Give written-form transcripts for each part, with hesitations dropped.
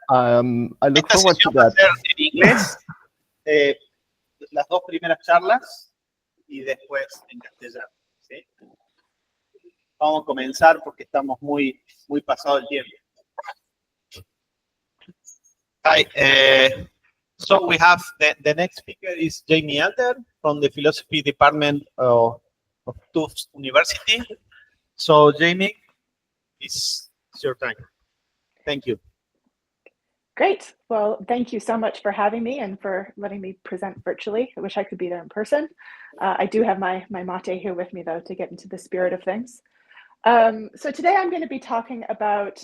I look Esta forward to sesión va a that. ser en inglés, las dos primeras charlas y después en castellano, ¿sí? Vamos a comenzar porque estamos muy pasado el tiempo. Hi, so we have the next speaker is Jamee from the Philosophy Department of Tufts University. So Jamee, it's your time. Thank you. Great. Well, thank you so much for having me and for letting me present virtually. I wish I could be there in person. I do have my mate here with me, though, to get into the spirit of things. So today I'm going to be talking about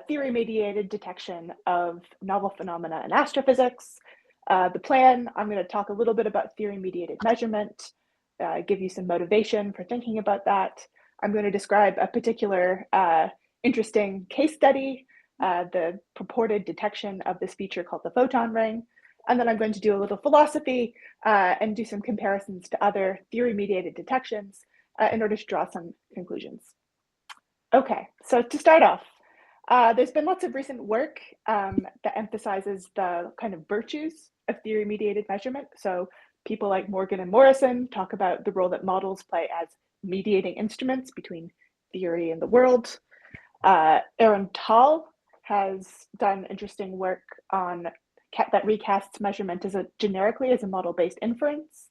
theory-mediated detection of novel phenomena in astrophysics. The plan, I'm going to talk a little bit about theory-mediated measurement, give you some motivation for thinking about that. I'm going to describe a particular interesting case study, the purported detection of this feature called the photon ring. And then I'm going to do a little philosophy and do some comparisons to other theory-mediated detections in order to draw some conclusions. Okay, so to start off, there's been lots of recent work that emphasizes the kind of virtues of theory-mediated measurement. So people like Morgan and Morrison talk about the role that models play as mediating instruments between theory and the world. Aaron Tal has done interesting work on that recasts measurement generically as a model-based inference.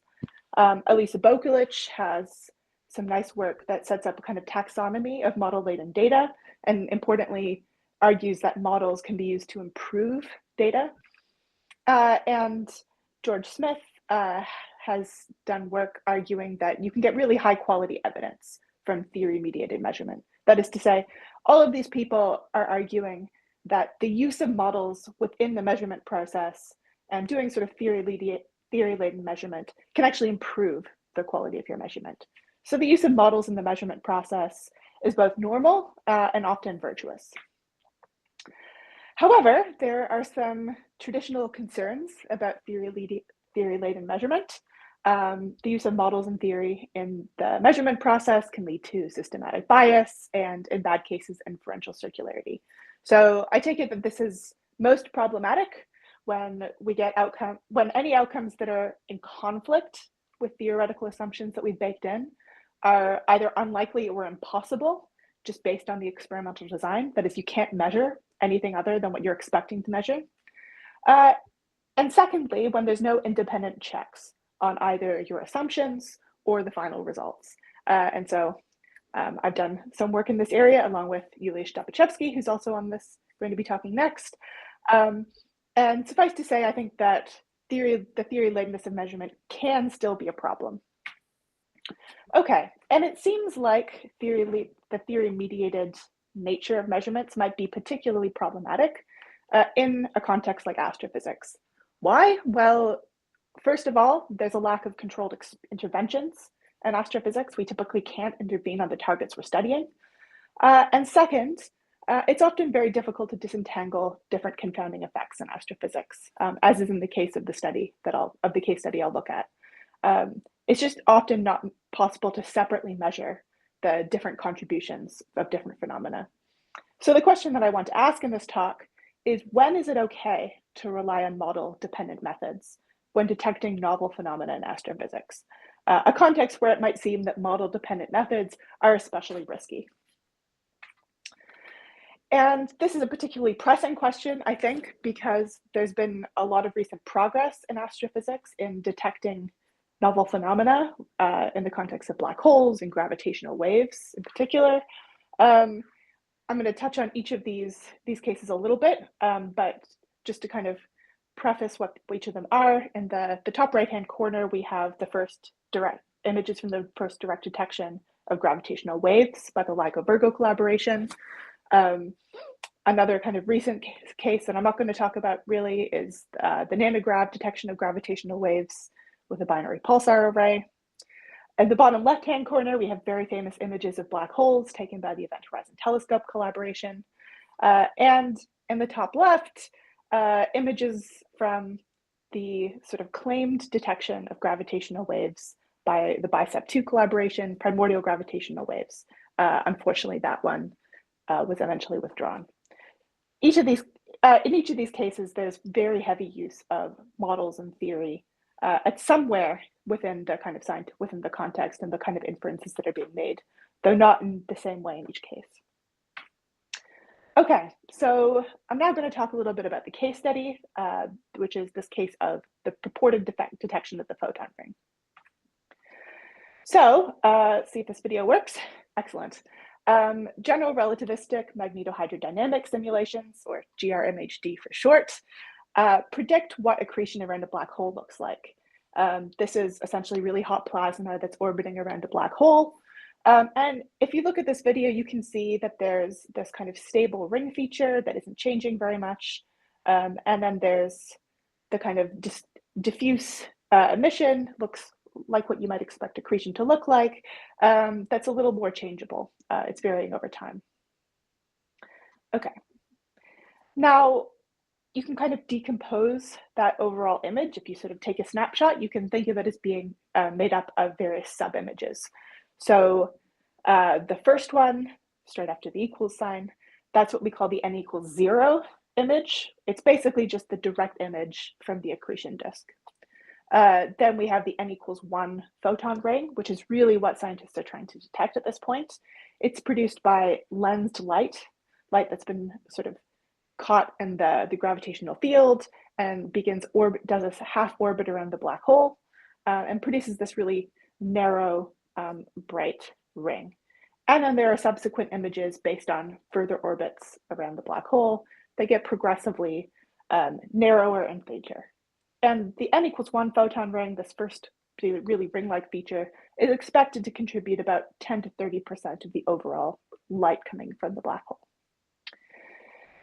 Elisa Bokulich has some nice work that sets up a kind of taxonomy of model-laden data, and importantly, argues that models can be used to improve data. And George Smith has done work arguing that you can get really high-quality evidence from theory-mediated measurement. That is to say, all of these people are arguing that the use of models within the measurement process and doing sort of theory-laden measurement can actually improve the quality of your measurement. So the use of models in the measurement process is both normal and often virtuous. However, there are some traditional concerns about theory-laden measurement. The use of models in theory in the measurement process can lead to systematic bias and, in bad cases, inferential circularity. So I take it that this is most problematic when we get any outcomes that are in conflict with theoretical assumptions that we've baked in are either unlikely or impossible just based on the experimental design. That is, you can't measure anything other than what you're expecting to measure. And secondly, when there's no independent checks on either your assumptions or the final results. And so I've done some work in this area along with Juliusz Doboszewski, who's also on this, going to be talking next. And suffice to say, I think that the theory-ladenness of measurement can still be a problem. Okay, and it seems like the theory-mediated nature of measurements might be particularly problematic in a context like astrophysics. Why? Well, first of all, there's a lack of controlled interventions in astrophysics. We typically can't intervene on the targets we're studying. And second, it's often very difficult to disentangle different confounding effects in astrophysics, as is in the case of the case study I'll look at. It's just often not possible to separately measure the different contributions of different phenomena. So the question that I want to ask in this talk is, when is it okay to rely on model-dependent methods when detecting novel phenomena in astrophysics? A context where it might seem that model-dependent methods are especially risky. And this is a particularly pressing question, I think, because there's been a lot of recent progress in astrophysics in detecting novel phenomena in the context of black holes and gravitational waves in particular. I'm going to touch on each of these cases a little bit, but just to kind of preface what each of them are, in the top right-hand corner, we have the first direct images from the first direct detection of gravitational waves by the LIGO-Virgo collaboration. Another kind of recent case that I'm not going to talk about really is the nanograv detection of gravitational waves with a binary pulsar array. At the bottom left-hand corner, we have very famous images of black holes taken by the Event Horizon Telescope collaboration. And in the top left, images from the sort of claimed detection of gravitational waves by the BICEP2 collaboration, primordial gravitational waves. Unfortunately, that one was eventually withdrawn. each of these in each of these cases, there's very heavy use of models and theory at somewhere within the kind of within the context and the kind of inferences that are being made, though not in the same way in each case. Okay, so I'm now going to talk a little bit about the case study, which is this case of the purported detection of the photon ring. So, see if this video works. Excellent. General relativistic magnetohydrodynamic simulations, or GRMHD for short, predict what accretion around a black hole looks like. This is essentially really hot plasma that's orbiting around a black hole. And if you look at this video, you can see that there's this kind of stable ring feature that isn't changing very much. And then there's the kind of diffuse emission, looks like what you might expect accretion to look like. That's a little more changeable. It's varying over time. Okay. Now, you can kind of decompose that overall image. If you sort of take a snapshot, you can think of it as being made up of various sub-images. So the first one, straight after the equals sign, that's what we call the n equals 0 image. It's basically just the direct image from the accretion disk. Then we have the n equals 1 photon ring, which is really what scientists are trying to detect at this point. It's produced by lensed light that's been sort of caught in the gravitational field and does a half orbit around the black hole and produces this really narrow, bright ring. And then there are subsequent images based on further orbits around the black hole that get progressively narrower and fainter. And the n equals 1 photon ring, this first really ring-like feature, is expected to contribute about 10 to 30% of the overall light coming from the black hole.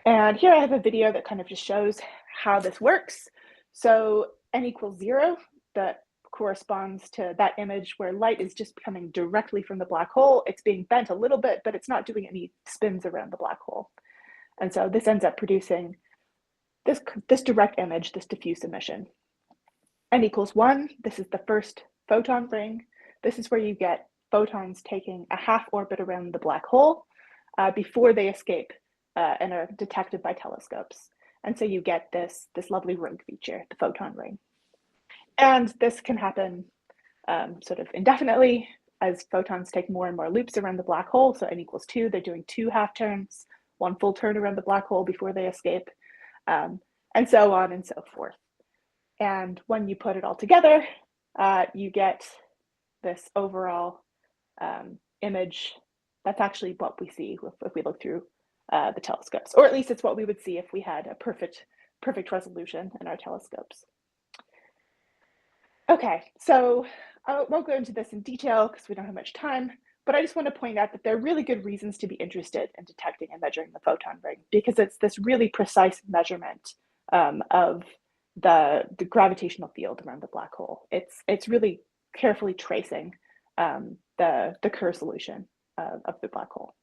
And here I have a video that kind of just shows how this works. So n equals 0, that corresponds to that image where light is just coming directly from the black hole. It's being bent a little bit, but it's not doing any spins around the black hole. And so this ends up producing this direct image, this diffuse emission. N equals 1, this is the first photon ring. This is where you get photons taking a half orbit around the black hole before they escape and are detected by telescopes. And so you get this lovely ring feature, the photon ring. And this can happen sort of indefinitely as photons take more and more loops around the black hole. So n equals 2, they're doing 2 half turns, 1 full turn around the black hole before they escape, and so on and so forth. And when you put it all together, you get this overall image. That's actually what we see if we look through the telescopes, or at least it's what we would see if we had a perfect resolution in our telescopes. Okay, so I won't go into this in detail because we don't have much time, but I just want to point out that there are really good reasons to be interested in detecting and measuring the photon ring, because it's this really precise measurement of the gravitational field around the black hole. It's really carefully tracing the Kerr solution of the black hole.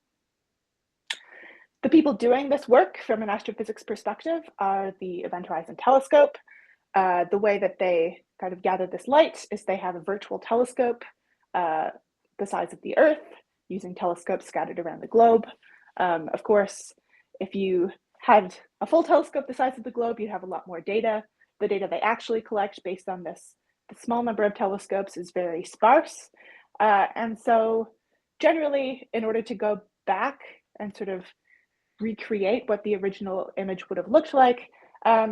The people doing this work from an astrophysics perspective are the Event Horizon Telescope. The way that they kind of gather this light is they have a virtual telescope the size of the Earth, using telescopes scattered around the globe. Of course, if you had a full telescope the size of the globe, you'd have a lot more data. The data they actually collect based on the small number of telescopes is very sparse. And so generally, in order to go back and sort of recreate what the original image would have looked like,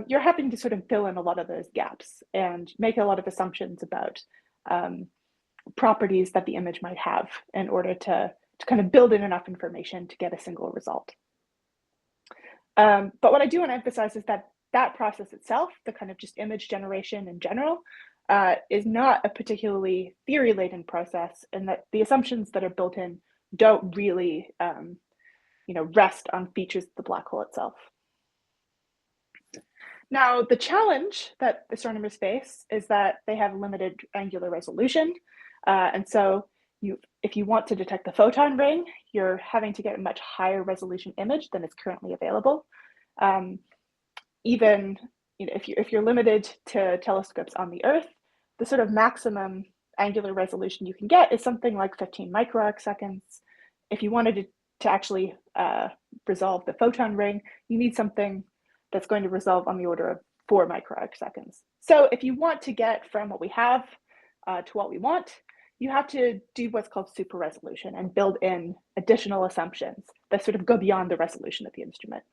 you're having to sort of fill in a lot of those gaps and make a lot of assumptions about properties that the image might have in order to kind of build in enough information to get a single result. But what I do want to emphasize is that process itself, the kind of just image generation in general, is not a particularly theory-laden process, and that the assumptions that are built in don't really rest on features of the black hole itself. Now, the challenge that astronomers face is that they have limited angular resolution. And so if you want to detect the photon ring, you're having to get a much higher resolution image than is currently available. Even if you're limited to telescopes on the Earth, the sort of maximum angular resolution you can get is something like 15 microarc seconds. If you wanted to actually resolve the photon ring, you need something that's going to resolve on the order of 4 microarc seconds. So if you want to get from what we have to what we want, you have to do what's called super resolution and build in additional assumptions that sort of go beyond the resolution of the instrument.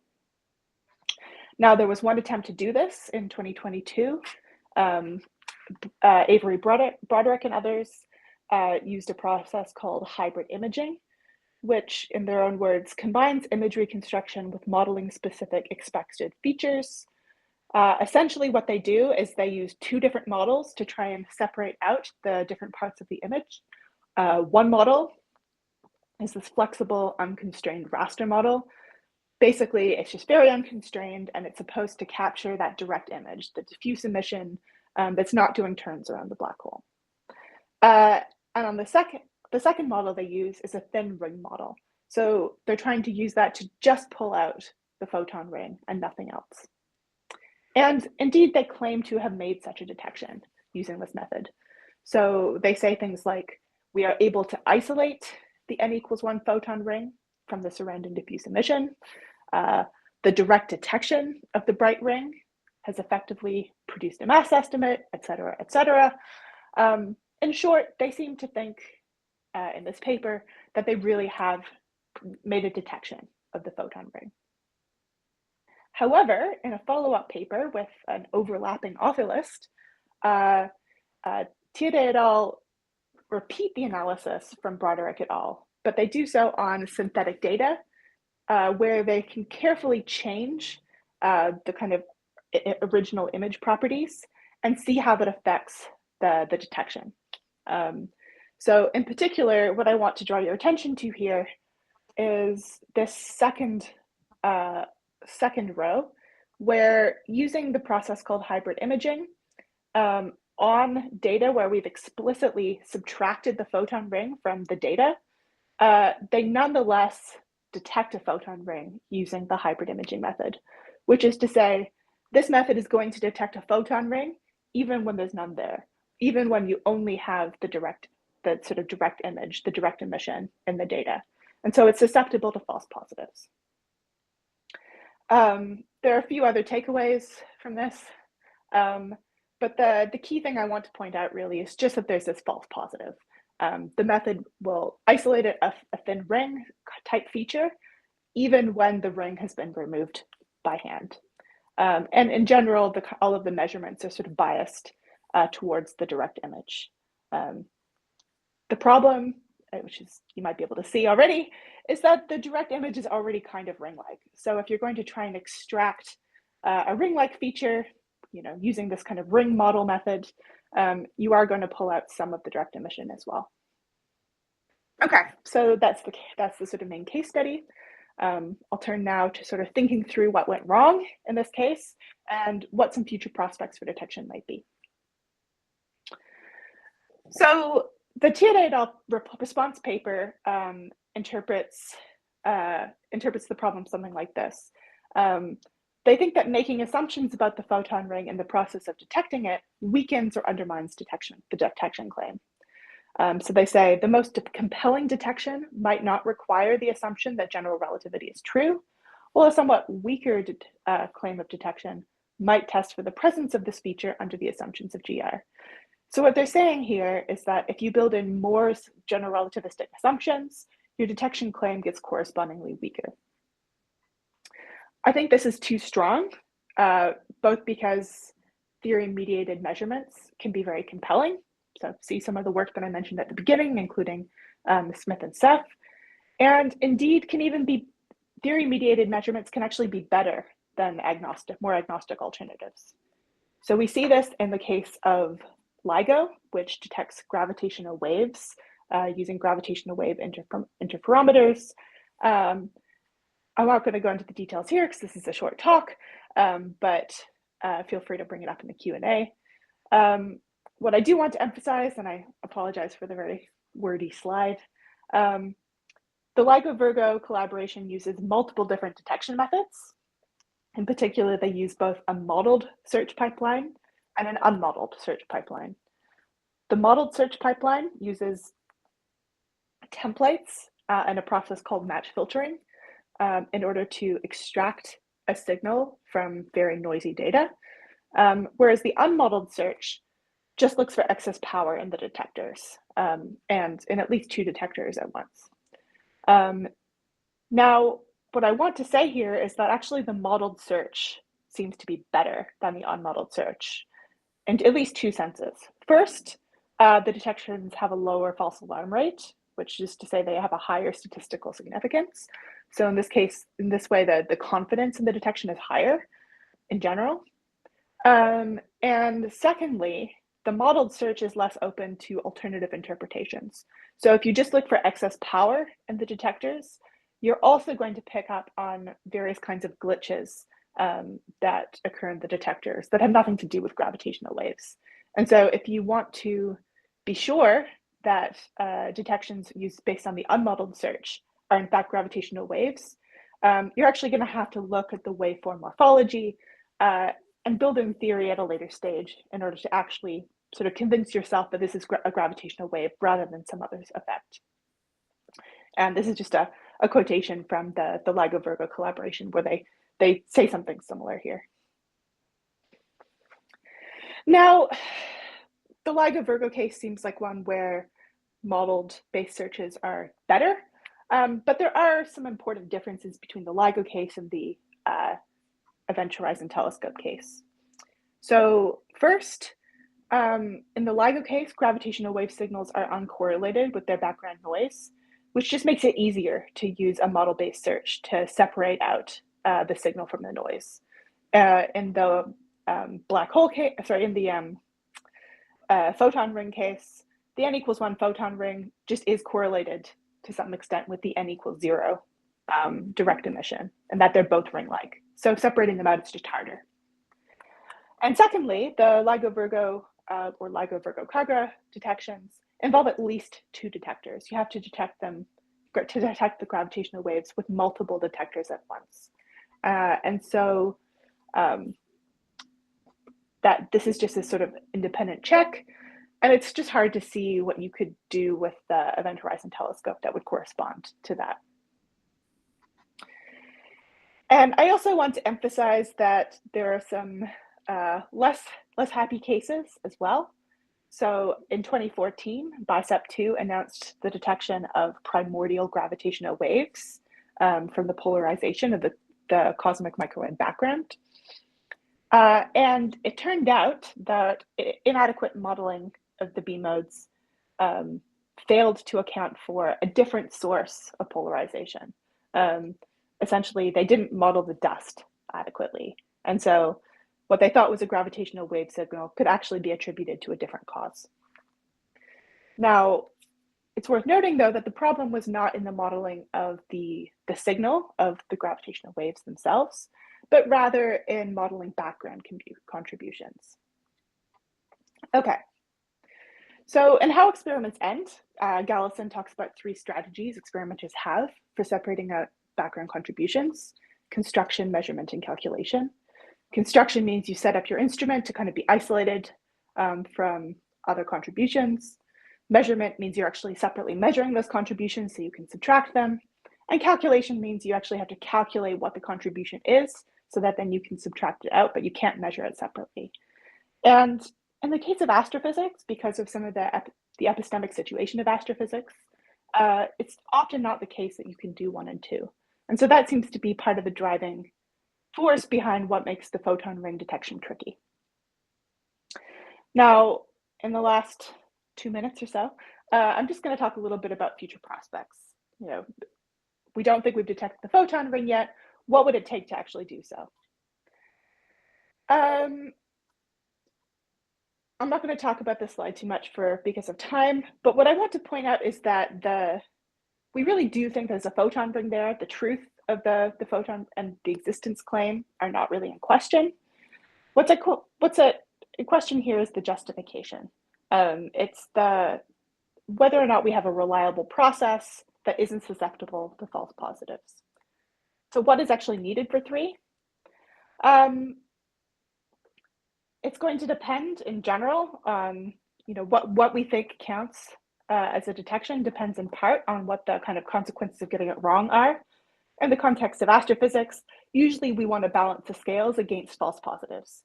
Now, there was one attempt to do this in 2022. Avery Broderick and others used a process called hybrid imaging, which, in their own words, combines imagery construction with modeling specific expected features. Essentially, what they do is they use 2 different models to try and separate out the different parts of the image. One model is this flexible, unconstrained raster model. Basically, it's just very unconstrained, and it's supposed to capture that direct image, the diffuse emission that's not doing turns around the black hole. And on the second model they use is a thin ring model. So they're trying to use that to just pull out the photon ring and nothing else. And indeed, they claim to have made such a detection using this method. So they say things like, we are able to isolate the n=1 photon ring from the surrounding diffuse emission. The direct detection of the bright ring has effectively produced a mass estimate, et cetera, et cetera. In short, they seem to think in this paper that they really have made a detection of the photon ring. However, in a follow-up paper with an overlapping author list, Tiede et al. Repeat the analysis from Broderick et al., but they do so on synthetic data where they can carefully change the kind of original image properties and see how that affects the detection. So in particular, what I want to draw your attention to here is this second row, where using the process called hybrid imaging, on data where we've explicitly subtracted the photon ring from the data, they nonetheless detect a photon ring using the hybrid imaging method, which is to say, this method is going to detect a photon ring even when there's none there, even when you only have the sort of direct image, the direct emission in the data. And so it's susceptible to false positives. There are a few other takeaways from this, but the key thing I want to point out really is just that there's this false positive. The method will isolate a thin ring type feature, even when the ring has been removed by hand. And in general, all of the measurements are sort of biased towards the direct image. The problem, which is you might be able to see already, is that the direct image is already kind of ring-like. So if you're going to try and extract a ring-like feature, using this kind of ring model method, you are going to pull out some of the direct emission as well. Okay, so that's the sort of main case study. I'll turn now to sort of thinking through what went wrong in this case and what some future prospects for detection might be. So the Tiede et al. Response paper interprets the problem something like this. They think that making assumptions about the photon ring in the process of detecting it weakens or undermines the detection claim. So they say the most compelling detection might not require the assumption that general relativity is true, while a somewhat weaker claim of detection might test for the presence of this feature under the assumptions of GR. So what they're saying here is that if you build in more general relativistic assumptions, your detection claim gets correspondingly weaker. I think this is too strong, both because theory-mediated measurements can be very compelling. So see some of the work that I mentioned at the beginning, including Smith and Seth, and indeed can even be theory-mediated measurements can actually be better than more agnostic alternatives. So we see this in the case of LIGO, which detects gravitational waves using gravitational wave interferometers. I'm not going to go into the details here because this is a short talk, but feel free to bring it up in the Q&A. What I do want to emphasize, and I apologize for the very wordy slide, the LIGO-Virgo collaboration uses multiple different detection methods. In particular, they use both a modeled search pipeline and an unmodeled search pipeline. The modeled search pipeline uses templates and a process called match filtering in order to extract a signal from very noisy data, whereas the unmodeled search just looks for excess power in the detectors, and in at least 2 detectors at once. Now, what I want to say here is that actually the modeled search seems to be better than the unmodeled search in at least 2 senses. First, the detections have a lower false alarm rate, which is to say they have a higher statistical significance. So in this case, in this way, the confidence in the detection is higher in general. And secondly, the modeled search is less open to alternative interpretations. So if you just look for excess power in the detectors, you're also going to pick up on various kinds of glitches that occur in the detectors that have nothing to do with gravitational waves. And so if you want to be sure that detections used based on the unmodeled search are in fact gravitational waves, you're actually going to have to look at the waveform morphology and build in theory at a later stage in order to actually sort of convince yourself that this is a gravitational wave rather than some other effect. And this is just a quotation from the LIGO-Virgo collaboration where they say something similar here. Now, the LIGO-Virgo case seems like one where modeled-based searches are better, but there are some important differences between the LIGO case and the Event Horizon Telescope case. So first, in the LIGO case, gravitational wave signals are uncorrelated with their background noise, which just makes it easier to use a model-based search to separate out the signal from the noise. In the black hole case, in the photon ring case, the n equals 1 photon ring just is correlated to some extent with the n equals 0 direct emission, and that they're both ring-like. So separating them out is just harder. And secondly, the LIGO-Virgo or LIGO-Virgo-Kagra detections involve at least 2 detectors. You have to detect them to detect the gravitational waves with multiple detectors at once. And so that this is just a sort of independent check, and it's just hard to see what you could do with the Event Horizon Telescope that would correspond to that. And I also want to emphasize that there are some less happy cases as well. So in 2014, BICEP2 announced the detection of primordial gravitational waves from the polarization of the cosmic microwave background. And it turned out that inadequate modeling of the B modes failed to account for a different source of polarization. Essentially, they didn't model the dust adequately. And so what they thought was a gravitational wave signal could actually be attributed to a different cause. Now, it's worth noting, though, that the problem was not in the modeling of the signal of the gravitational waves themselves, but rather in modeling background contributions. Okay. So, and how experiments end, Galison talks about 3 strategies experimenters have for separating out background contributions: construction, measurement, and calculation. Construction means you set up your instrument to kind of be isolated from other contributions. Measurement means you're actually separately measuring those contributions so you can subtract them. And calculation means you actually have to calculate what the contribution is so that then you can subtract it out, but you can't measure it separately. And in the case of astrophysics, because of some of the epistemic situation of astrophysics, it's often not the case that you can do 1 and 2. And so that seems to be part of the driving force behind what makes the photon ring detection tricky. Now, in the last 2 minutes or so, I'm just going to talk a little bit about future prospects. You know, we don't think we've detected the photon ring yet. What would it take to actually do so? I'm not going to talk about this slide too much because of time, but what I want to point out is that we really do think there's a photon ring there. The truth of the photon and the existence claim are not really in question. What's in question here is the justification. It's whether or not we have a reliable process that isn't susceptible to false positives. So what is actually needed for 3? It's going to depend in general on, what we think counts as a detection depends in part on what the kind of consequences of getting it wrong are. in the context of astrophysics, usually we want to balance the scales against false positives.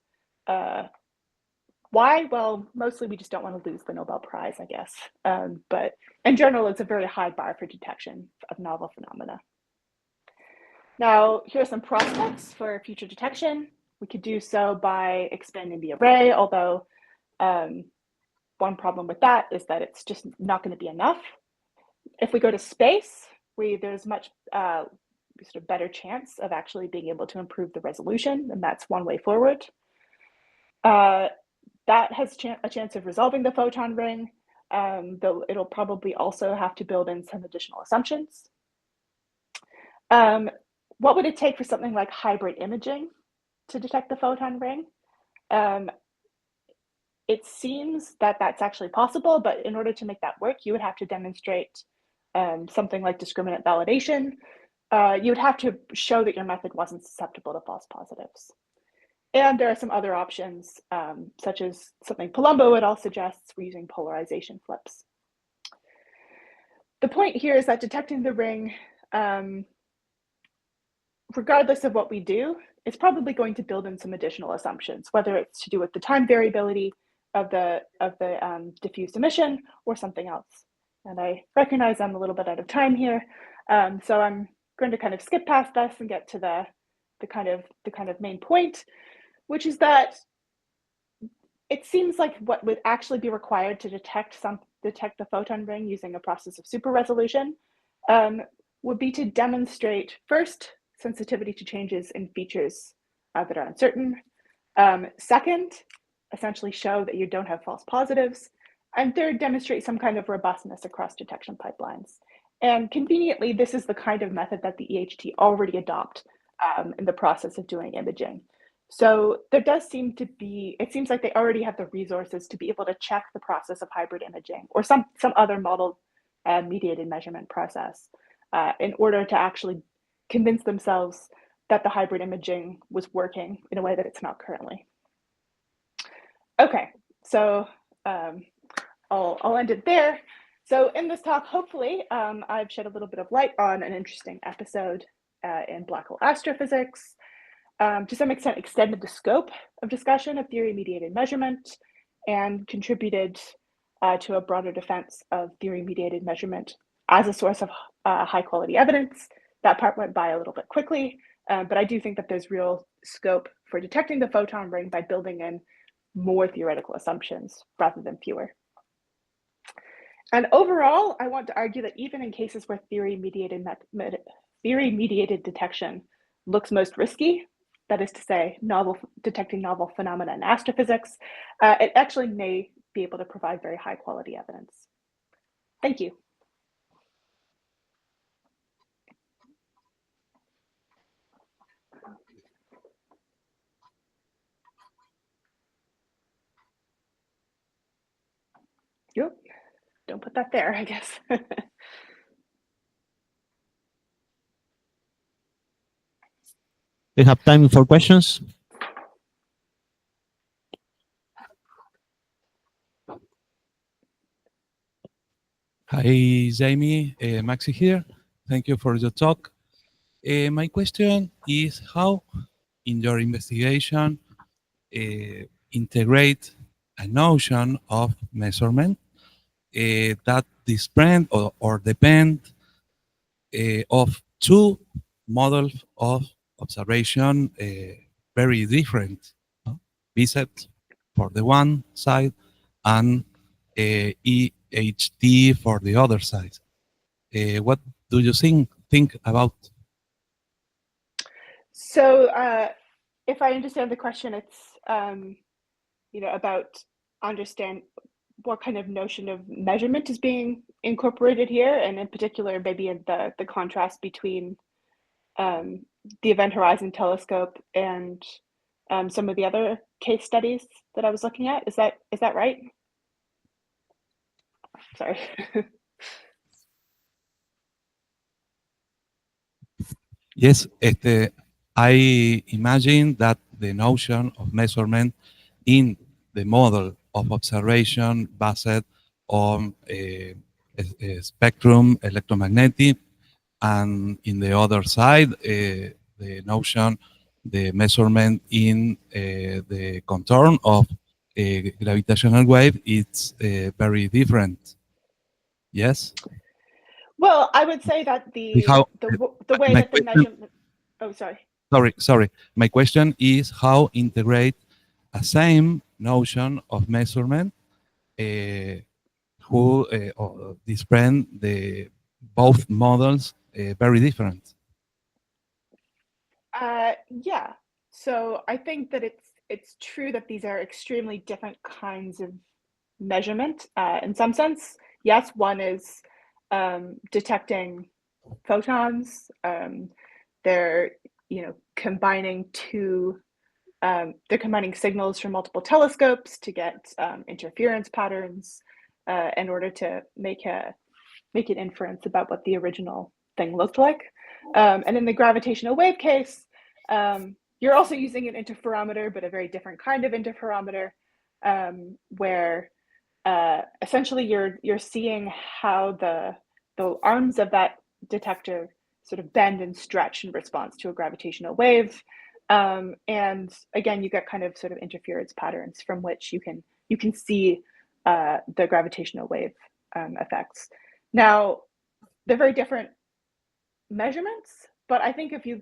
Why? Well, mostly we just don't want to lose the Nobel Prize, I guess. But in general, it's a very high bar for detection of novel phenomena. Now, here are some prospects for future detection. We could do so by expanding the array, although one problem with that is that it's just not going to be enough. If we go to space, there's much sort of better chance of actually being able to improve the resolution, and that's one way forward. That has a chance of resolving the photon ring, though it'll probably also have to build in some additional assumptions. What would it take for something like hybrid imaging to detect the photon ring? It seems that that's actually possible, but in order to make that work, you would have to demonstrate something like discriminant validation. You would have to show that your method wasn't susceptible to false positives. And there are some other options, such as something Palumbo et al. Suggests for using polarization flips. The point here is that detecting the ring, regardless of what we do, is probably going to build in some additional assumptions, whether it's to do with the time variability of the diffuse emission or something else. And I recognize I'm a little bit out of time here, so I'm going to kind of skip past this and get to the kind of main point, which is that it seems like what would actually be required to detect the photon ring using a process of super resolution would be to demonstrate first sensitivity to changes in features that are uncertain. Second, essentially show that you don't have false positives. And third, demonstrate some kind of robustness across detection pipelines. And conveniently, this is the kind of method that the EHT already adopt in the process of doing imaging. So there does seem to be, it seems like they already have the resources to be able to check the process of hybrid imaging or some other model mediated measurement process in order to actually convince themselves that the hybrid imaging was working in a way that it's not currently. Okay, so I'll end it there. So in this talk, hopefully, I've shed a little bit of light on an interesting episode in black hole astrophysics, to some extent extended the scope of discussion of theory-mediated measurement and contributed to a broader defense of theory-mediated measurement as a source of high-quality evidence. That part went by a little bit quickly, but I do think that there's real scope for detecting the photon ring by building in more theoretical assumptions rather than fewer. And overall, I want to argue that even in cases where theory-mediated detection looks most risky, that is to say, detecting novel phenomena in astrophysics, it actually may be able to provide very high quality evidence. Thank you. Yep. Don't put that there, I guess. We have time for questions. Hi, Jamie. Maxi here. Thank you for your talk. My question is how, in your investigation, integrate a notion of measurement that depend or depend of two models of observation very different. VSET for the one side and EHT for the other side. What do you think about? So if I understand the question, it's about understand what kind of notion of measurement is being incorporated here, and in particular, maybe in the contrast between the Event Horizon Telescope and some of the other case studies that I was looking at. Is that right? Sorry. Yes, I imagine that the notion of measurement in the model of observation based on a spectrum electromagnetic and in the other side, the notion, the measurement in the contour of a gravitational wave, it's very different. Yes? Well, I would say that the way my that the question- measurement. Oh, sorry. Sorry. My question is how integrate a same notion of measurement who desprend the both models very different. Yeah. So I think that it's true that these are extremely different kinds of measurement. In some sense, yes, one is detecting photons. They're combining they're combining signals from multiple telescopes to get interference patterns in order to make an inference about what the original thing looked like. And in the gravitational wave case, you're also using an interferometer, but a very different kind of interferometer, where essentially you're seeing how the arms of that detector sort of bend and stretch in response to a gravitational wave. And again, you get kind of sort of interference patterns from which you can see the gravitational wave effects. Now, they're very different measurements, but I think if you,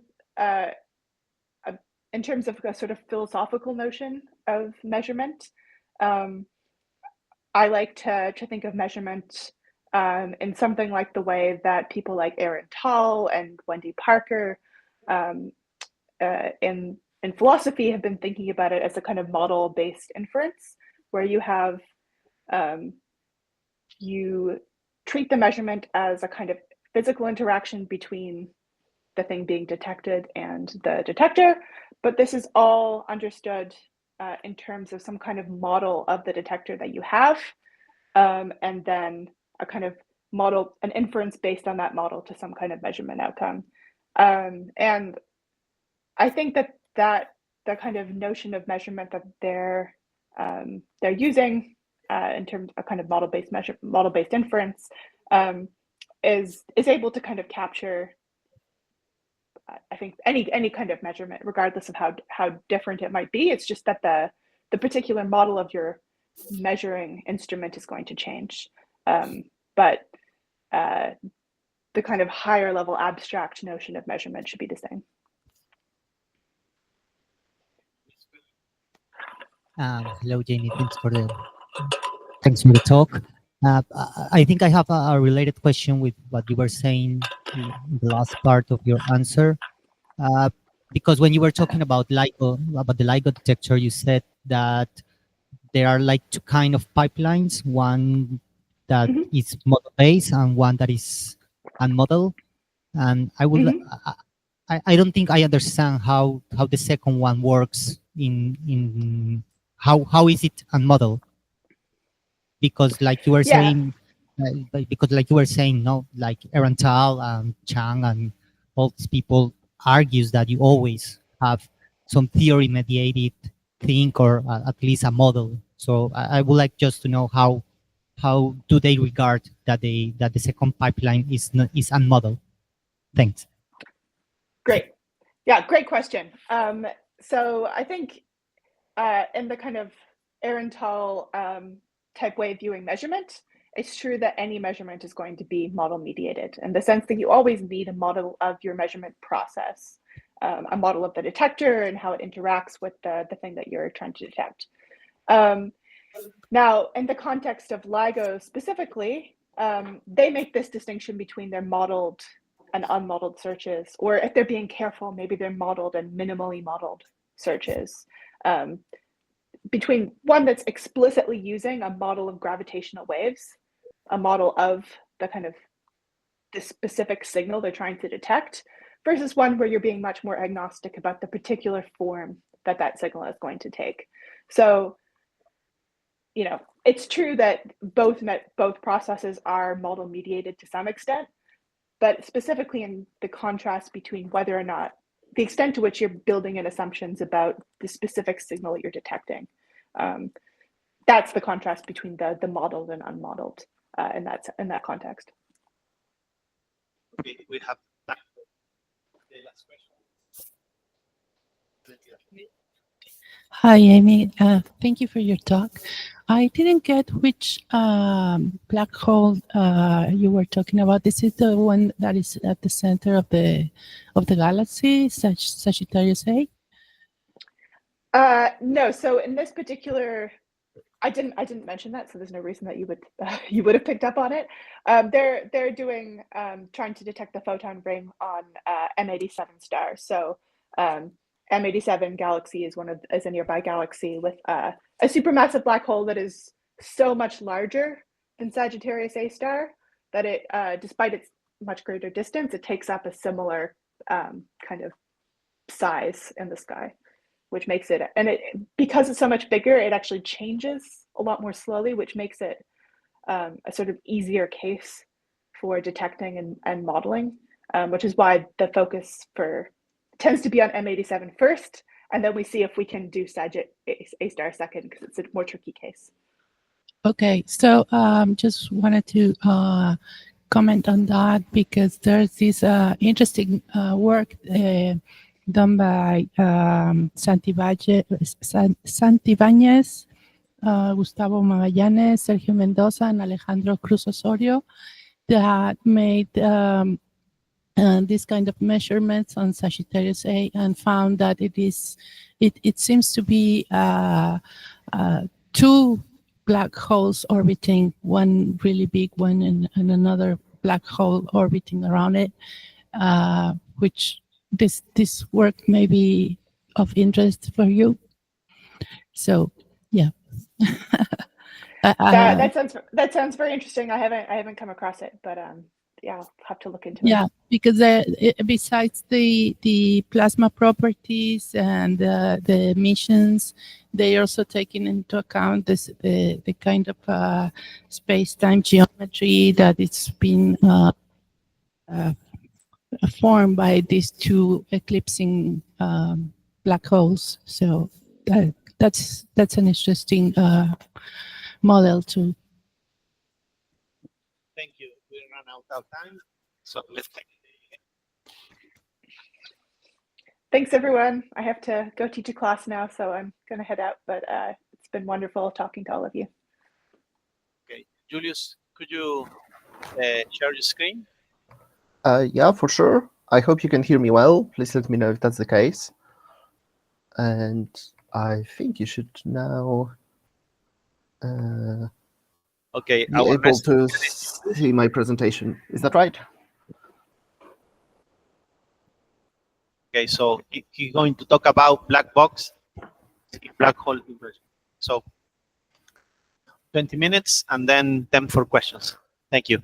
in terms of a sort of philosophical notion of measurement, I like to think of measurement in something like the way that people like Aaron Tall and Wendy Parker in philosophy have been thinking about it as a kind of model-based inference, where you have you treat the measurement as a kind of physical interaction between the thing being detected and the detector, but this is all understood in terms of some kind of model of the detector that you have, and then a kind of model, an inference based on that model to some kind of measurement outcome. And I think that the kind of notion of measurement that they're using in terms of a kind of model-based inference is able to kind of capture, I think, any kind of measurement, regardless of how different it might be. It's just that the particular model of your measuring instrument is going to change, but the kind of higher level abstract notion of measurement should be the same. Hello, Jamie. Thanks for the talk. I think I have a related question with what you were saying in the last part of your answer, because when you were talking about the LIGO detector, you said that there are like two kind of pipelines: one that is model-based and one that is unmodel. And I would, I don't think I understand how the second one works in how is it unmodel? Because like you were saying, no, like Aaron Tal and Chang and all these people argues that you always have some theory-mediated thing, or at least a model. So I would like just to know how do they regard that the second pipeline is unmodel? Thanks. Great. Yeah, great question. So I think in the kind of Aaron Tall type way of viewing measurement, it's true that any measurement is going to be model mediated, in the sense that you always need a model of your measurement process, a model of the detector and how it interacts with the thing that you're trying to detect. Now, in the context of LIGO specifically, they make this distinction between their modeled and unmodeled searches, or if they're being careful, maybe they're modeled and minimally modeled searches, between one that's explicitly using a model of gravitational waves, a model of the kind of the specific signal they're trying to detect, versus one where you're being much more agnostic about the particular form that signal is going to take. So, it's true that both processes are model mediated to some extent, but specifically in the contrast between whether or not the extent to which you're building in assumptions about the specific signal that you're detecting. That's the contrast between the modeled and unmodeled in that context. we have time for the last question. Hi, Amy. Thank you for your talk. I didn't get which black hole you were talking about. Is it the one that is at the center of the galaxy, Sagittarius A? No. So in this particular, I didn't mention that, so there's no reason that you would have picked up on it. They're doing trying to detect the photon ring on M87 star. So M87 galaxy is a nearby galaxy with a supermassive black hole that is so much larger than Sagittarius A star that it, despite its much greater distance, it takes up a similar kind of size in the sky, which makes it, because it's so much bigger, it actually changes a lot more slowly, which makes it a sort of easier case for detecting and modeling, which is why the focus tends to be on M87 first, and then we see if we can do Sagitt A star second, because it's a more tricky case. Okay, so just wanted to comment on that, because there's this interesting work done by Santibáñez, Gustavo Magallanes, Sergio Mendoza, and Alejandro Cruz Osorio that made this kind of measurements on Sagittarius A and found that it seems to be two black holes orbiting, one really big one and another black hole orbiting around it, which this work may be of interest for you. So yeah. That sounds very interesting. I haven't come across it, but yeah, I'll have to look into it. Yeah, because besides the plasma properties and the emissions, they also taking into account the kind of space-time geometry that it's been formed by these two eclipsing black holes. So that's an interesting model too. Thank you. We ran out of time, so let's take it. Thanks, everyone. I have to go teach a class now, so I'm going to head out, but it's been wonderful talking to all of you. Okay, Juliusz, could you share your screen? Yeah, for sure. I hope you can hear me well. Please let me know if that's the case. And I think you should now Okay, be able to see my presentation. Is that right? Okay, so he's going to talk about black box, black hole inversion. So 20 minutes and then 10 for questions. Thank you.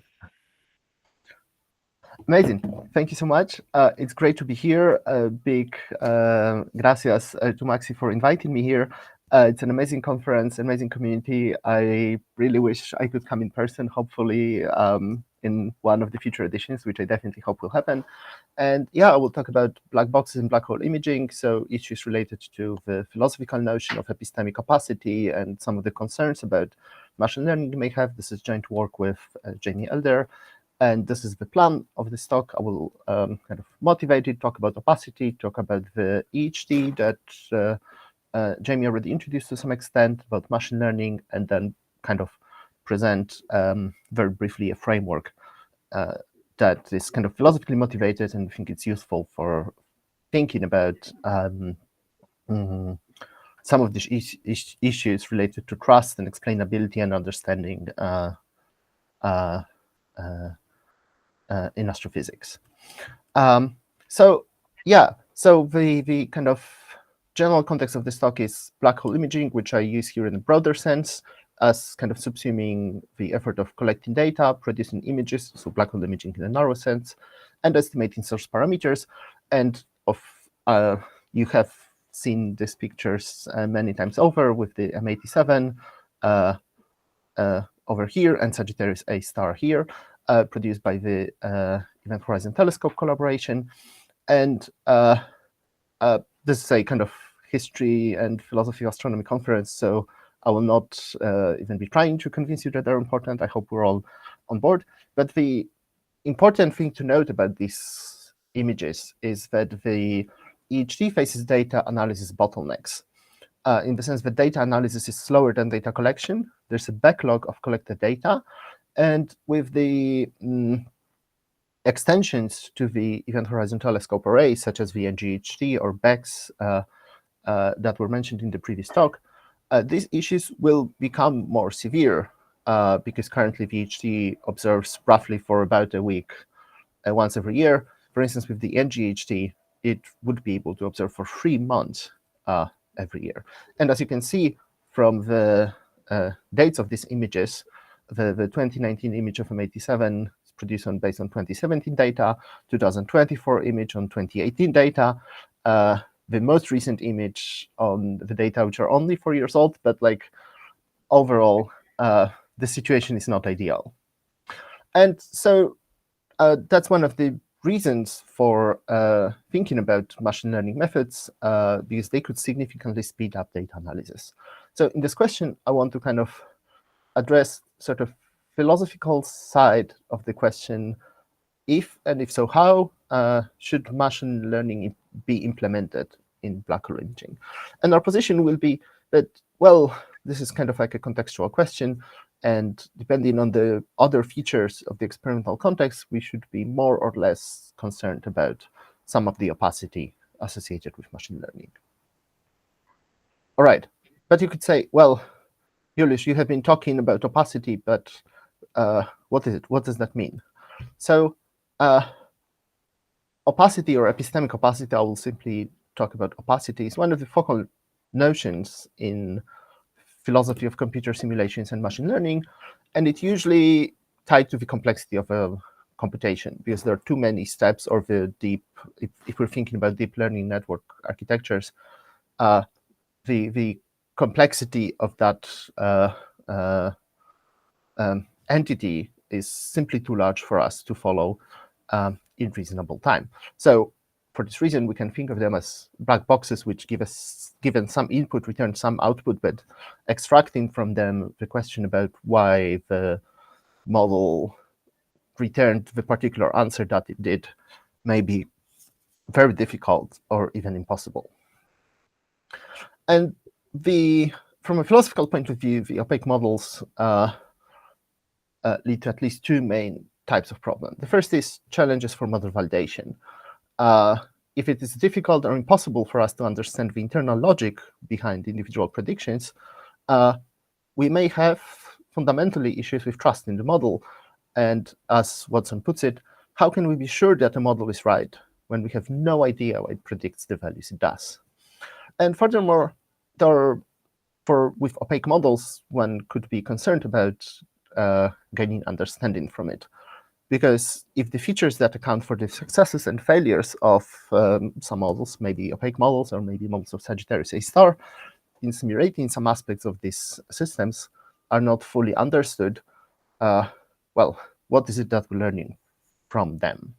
Amazing. Thank you so much. It's great to be here. Big gracias to Maxi for inviting me here. It's an amazing conference, amazing community. I really wish I could come in person, hopefully in one of the future editions, which I definitely hope will happen. And yeah, I will talk about black boxes and black hole imaging, so issues related to the philosophical notion of epistemic opacity and some of the concerns about machine learning you may have. This is joint work with Jamee Elder. And this is the plan of this talk. I will kind of motivate it, talk about opacity, talk about the EHD that Jamee already introduced to some extent, about machine learning, and then kind of present very briefly a framework that is kind of philosophically motivated, and I think it's useful for thinking about some of these issues related to trust and explainability and understanding in astrophysics. So the kind of general context of this talk is black hole imaging, which I use here in a broader sense as kind of subsuming the effort of collecting data, producing images, so black hole imaging in a narrow sense, and estimating source parameters. And you have seen these pictures many times over with the M87 over here and Sagittarius A star here, produced by the Event Horizon Telescope collaboration. And this is a kind of history and philosophy of astronomy conference, so I will not even be trying to convince you that they're important. I hope we're all on board. But the important thing to note about these images is that the EHT faces data analysis bottlenecks. In the sense that data analysis is slower than data collection. There's a backlog of collected data. And with the extensions to the Event Horizon Telescope array, such as the NGHT or BECS that were mentioned in the previous talk, these issues will become more severe because currently VHT observes roughly for about a week once every year. For instance, with the NGHT, it would be able to observe for 3 months every year. And as you can see from the dates of these images, the 2019 image of M87 is produced based on 2017 data, 2024 image on 2018 data, the most recent image on the data which are only 4 years old, but like overall, the situation is not ideal. And so that's one of the reasons for thinking about machine learning methods, because they could significantly speed up data analysis. So in this question, I want to kind of address sort of philosophical side of the question, if and if so, how should machine learning be implemented in black hole imaging? And our position will be that, well, this is kind of like a contextual question, and depending on the other features of the experimental context, we should be more or less concerned about some of the opacity associated with machine learning. All right, but you could say, well, Juliusz, you have been talking about opacity, but what is it? What does that mean? So opacity, or epistemic opacity, I will simply talk about opacity, is one of the focal notions in philosophy of computer simulations and machine learning, and it's usually tied to the complexity of a computation, because there are too many steps, or the deep, if we're thinking about deep learning network architectures, the complexity of that entity is simply too large for us to follow in reasonable time. So for this reason, we can think of them as black boxes, which give us, given some input, return some output, but extracting from them the question about why the model returned the particular answer that it did may be very difficult or even impossible. And from a philosophical point of view, the opaque models lead to at least two main types of problems. The first is challenges for model validation. If it is difficult or impossible for us to understand the internal logic behind individual predictions, we may have fundamentally issues with trust in the model. And as Watson puts it, how can we be sure that the model is right when we have no idea why it predicts the values it does? And furthermore, with opaque models, one could be concerned about gaining understanding from it. Because if the features that account for the successes and failures of some models, maybe opaque models or maybe models of Sagittarius A star, in simulating some aspects of these systems are not fully understood, well, what is it that we're learning from them?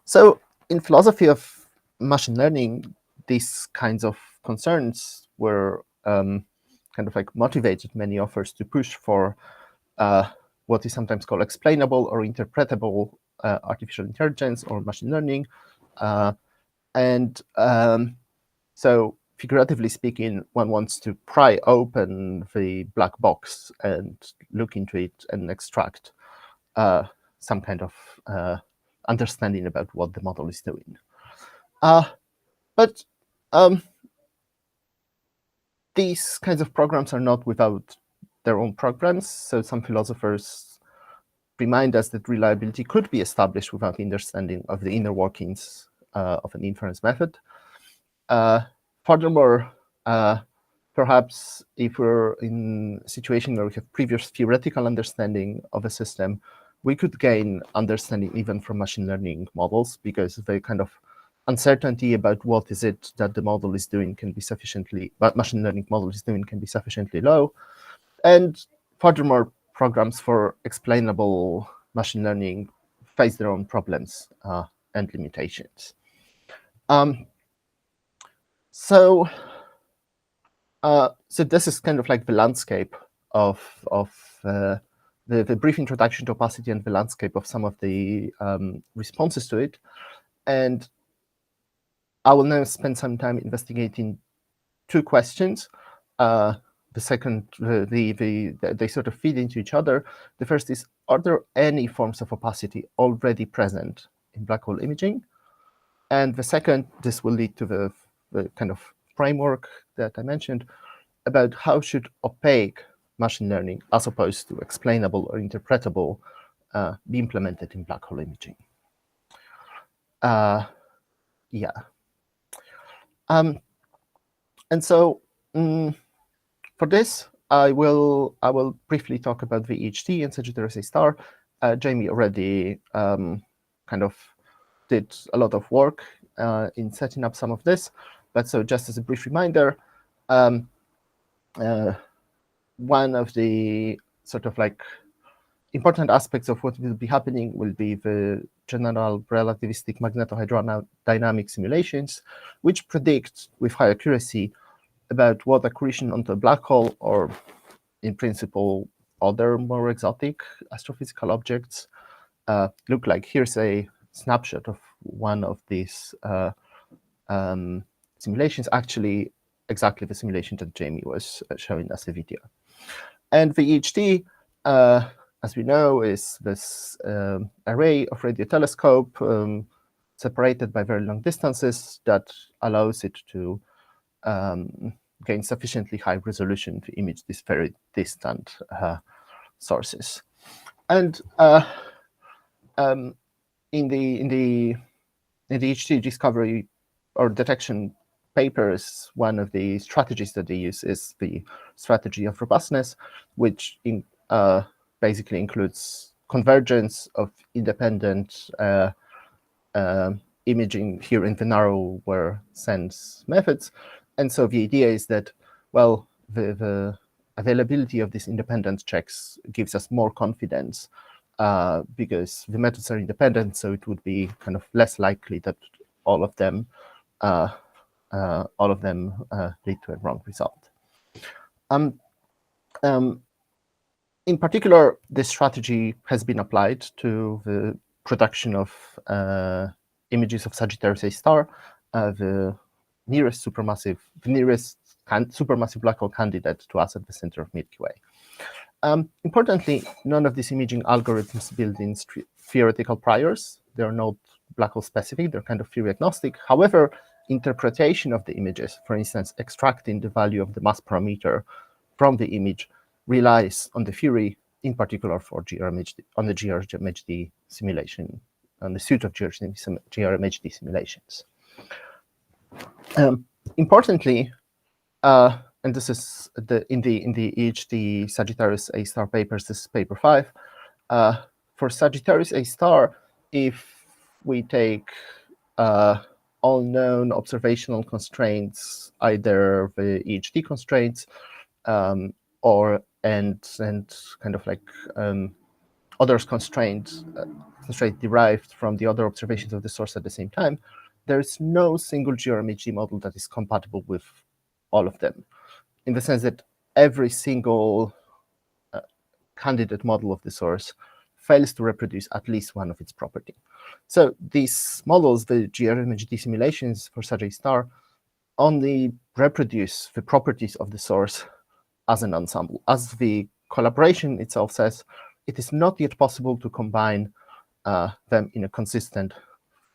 So in philosophy of machine learning, these kinds of concerns were kind of like motivated many authors to push for what is sometimes called explainable or interpretable artificial intelligence or machine learning. So figuratively speaking, one wants to pry open the black box and look into it and extract some kind of understanding about what the model is doing. But these kinds of programs are not without their own programs. So some philosophers remind us that reliability could be established without understanding of the inner workings of an inference method. Furthermore, perhaps if we're in a situation where we have previous theoretical understanding of a system, we could gain understanding even from machine learning models, because the kind of uncertainty about what is it that the model is doing can be sufficiently, what machine learning model is doing can be sufficiently low. And furthermore, programs for explainable machine learning face their own problems and limitations. So this is kind of like the landscape of the brief introduction to opacity and the landscape of some of the responses to it. And I will now spend some time investigating two questions. The second, they sort of feed into each other. The first is, are there any forms of opacity already present in black hole imaging? And the second, this will lead to the kind of framework that I mentioned about how should opaque machine learning, as opposed to explainable or interpretable, be implemented in black hole imaging. Yeah. And so for this, I will briefly talk about the VHT and Sagittarius A star. Jamie already kind of did a lot of work in setting up some of this, but so just as a brief reminder, one of the sort of like important aspects of what will be happening will be the general relativistic magnetohydrodynamic simulations, which predict with high accuracy about what accretion onto a black hole, or in principle, other more exotic astrophysical objects look like. Here's a snapshot of one of these simulations, actually exactly the simulation that Jamie was showing us a video. And the EHT, as we know, is this array of radio telescope separated by very long distances that allows it to gain sufficiently high resolution to image these very distant sources. And in the EHT discovery or detection papers, one of the strategies that they use is the strategy of robustness, which basically includes convergence of independent imaging here in the narrower sense methods. And so the idea is that, well, the availability of these independent checks gives us more confidence because the methods are independent, so it would be kind of less likely that all of them lead to a wrong result. In particular, this strategy has been applied to the production of images of Sagittarius A star, the nearest supermassive black hole candidate to us at the center of Milky Way. Importantly, none of these imaging algorithms build in theoretical priors. They are not black hole specific, they're kind of theory agnostic. However, interpretation of the images, for instance, extracting the value of the mass parameter from the image, relies on the theory, in particular for on the GRMHD simulation, on the suite of GRMHD simulations. Importantly, and this is in the EHT Sagittarius A star papers, this is paper 5. For Sagittarius A star, if we take all known observational constraints, either the EHT constraints or kind of like others constraints derived from the other observations of the source at the same time, there is no single GRMHD model that is compatible with all of them, in the sense that every single candidate model of the source fails to reproduce at least one of its properties. So these models, the GRMHD simulations for Sag A star, only reproduce the properties of the source as an ensemble. As the collaboration itself says, it is not yet possible to combine them in a consistent,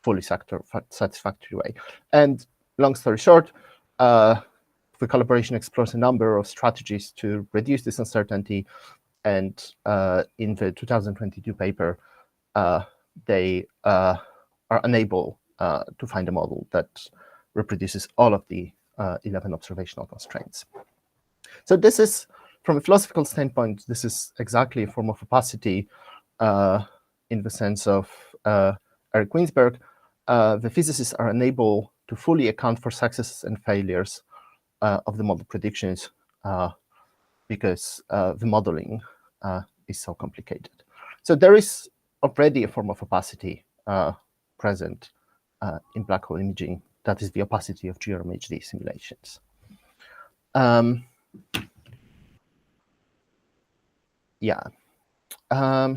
fully satisfactory way. And long story short, the collaboration explores a number of strategies to reduce this uncertainty. And in the 2022 paper, they are unable to find a model that reproduces all of the 11 observational constraints. So this is, from a philosophical standpoint, this is exactly a form of opacity in the sense of Eric Winsberg. The physicists are unable to fully account for successes and failures of the model predictions because the modeling is so complicated. So there is already a form of opacity present in black hole imaging. That is the opacity of GRMHD simulations. Yeah. So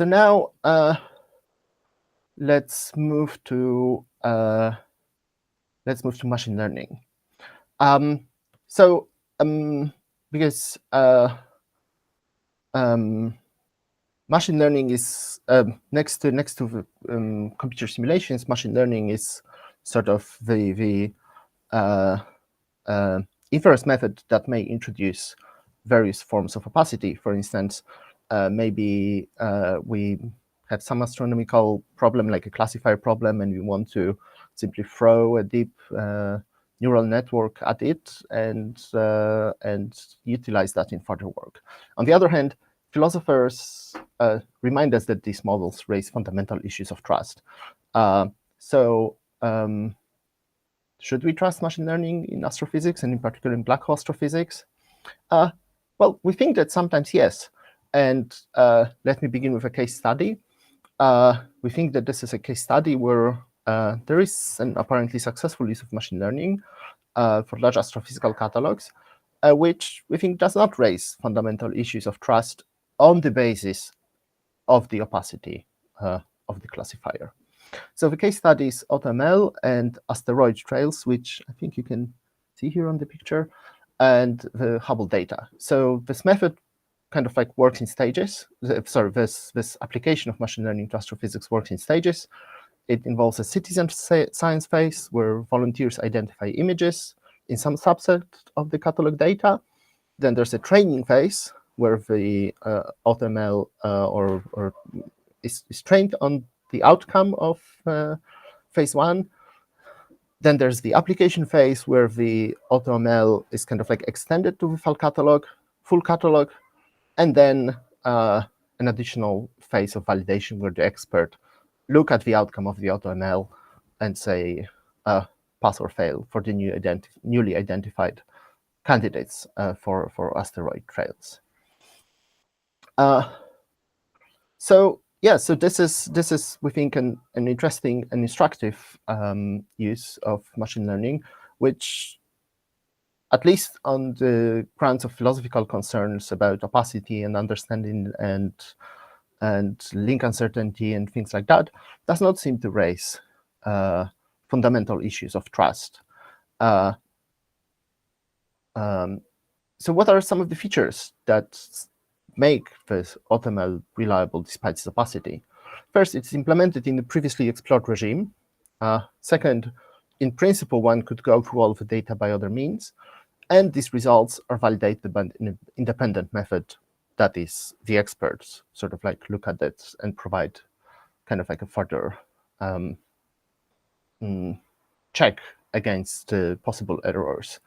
now let's move to machine learning. Because machine learning is next to computer simulations. Machine learning is sort of the inference method that may introduce various forms of opacity. For instance, maybe we have some astronomical problem, like a classifier problem, and we want to simply throw a deep neural network at it and utilize that in further work. On the other hand, philosophers remind us that these models raise fundamental issues of trust. Should we trust machine learning in astrophysics, and in particular in black hole astrophysics? Well, we think that sometimes yes. And let me begin with a case study. We think that this is a case study where there is an apparently successful use of machine learning for large astrophysical catalogs, which we think does not raise fundamental issues of trust on the basis of the opacity of the classifier. So the case study is AutoML and asteroid trails, which I think you can see here on the picture, and the Hubble data. So this method kind of like works in stages. Sorry, this application of machine learning to astrophysics works in stages. It involves a citizen science phase where volunteers identify images in some subset of the catalog data. Then there's a training phase where the AutoML is trained on the outcome of phase one. Then there's the application phase where the AutoML is kind of like extended to the full catalog, and then an additional phase of validation where the expert look at the outcome of the AutoML and say pass or fail for the newly identified candidates for asteroid trails. So this is we think an interesting and instructive use of machine learning, which, at least on the grounds of philosophical concerns about opacity and understanding and link uncertainty and things like that, does not seem to raise fundamental issues of trust. So what are some of the features that make this AutoML reliable despite its opacity? First, it's implemented in the previously explored regime. Second, in principle, one could go through all of the data by other means, and these results are validated by an independent method that is the experts sort of like look at it and provide kind of like a further check against possible errors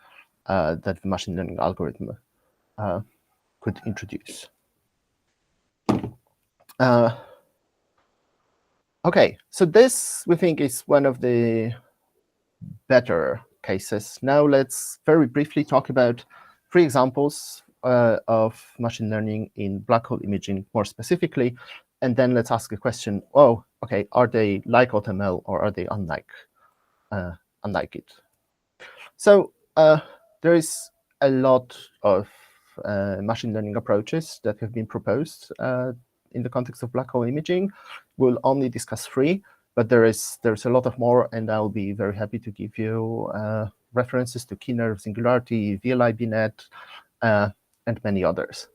that the machine learning algorithm could introduce. Okay, so this we think is one of the better cases. Now let's very briefly talk about 3 examples of machine learning in black hole imaging more specifically, and then let's ask a question, oh, okay, are they like AutoML or are they unlike it? So there is a lot of machine learning approaches that have been proposed in the context of black hole imaging. We'll only discuss 3, but there's a lot of more, and I'll be very happy to give you references to Kinner, Singularity, VLIBnet, and many others.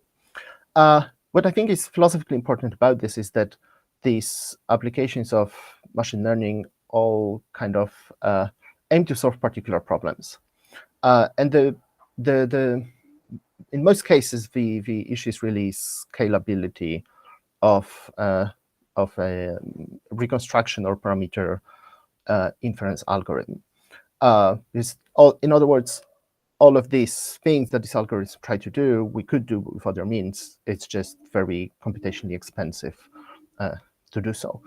What I think is philosophically important about this is that these applications of machine learning all kind of aim to solve particular problems. And in most cases, the issue is really scalability of a reconstruction or parameter inference algorithm. In other words, all of these things that these algorithms try to do, we could do with other means. It's just very computationally expensive to do so.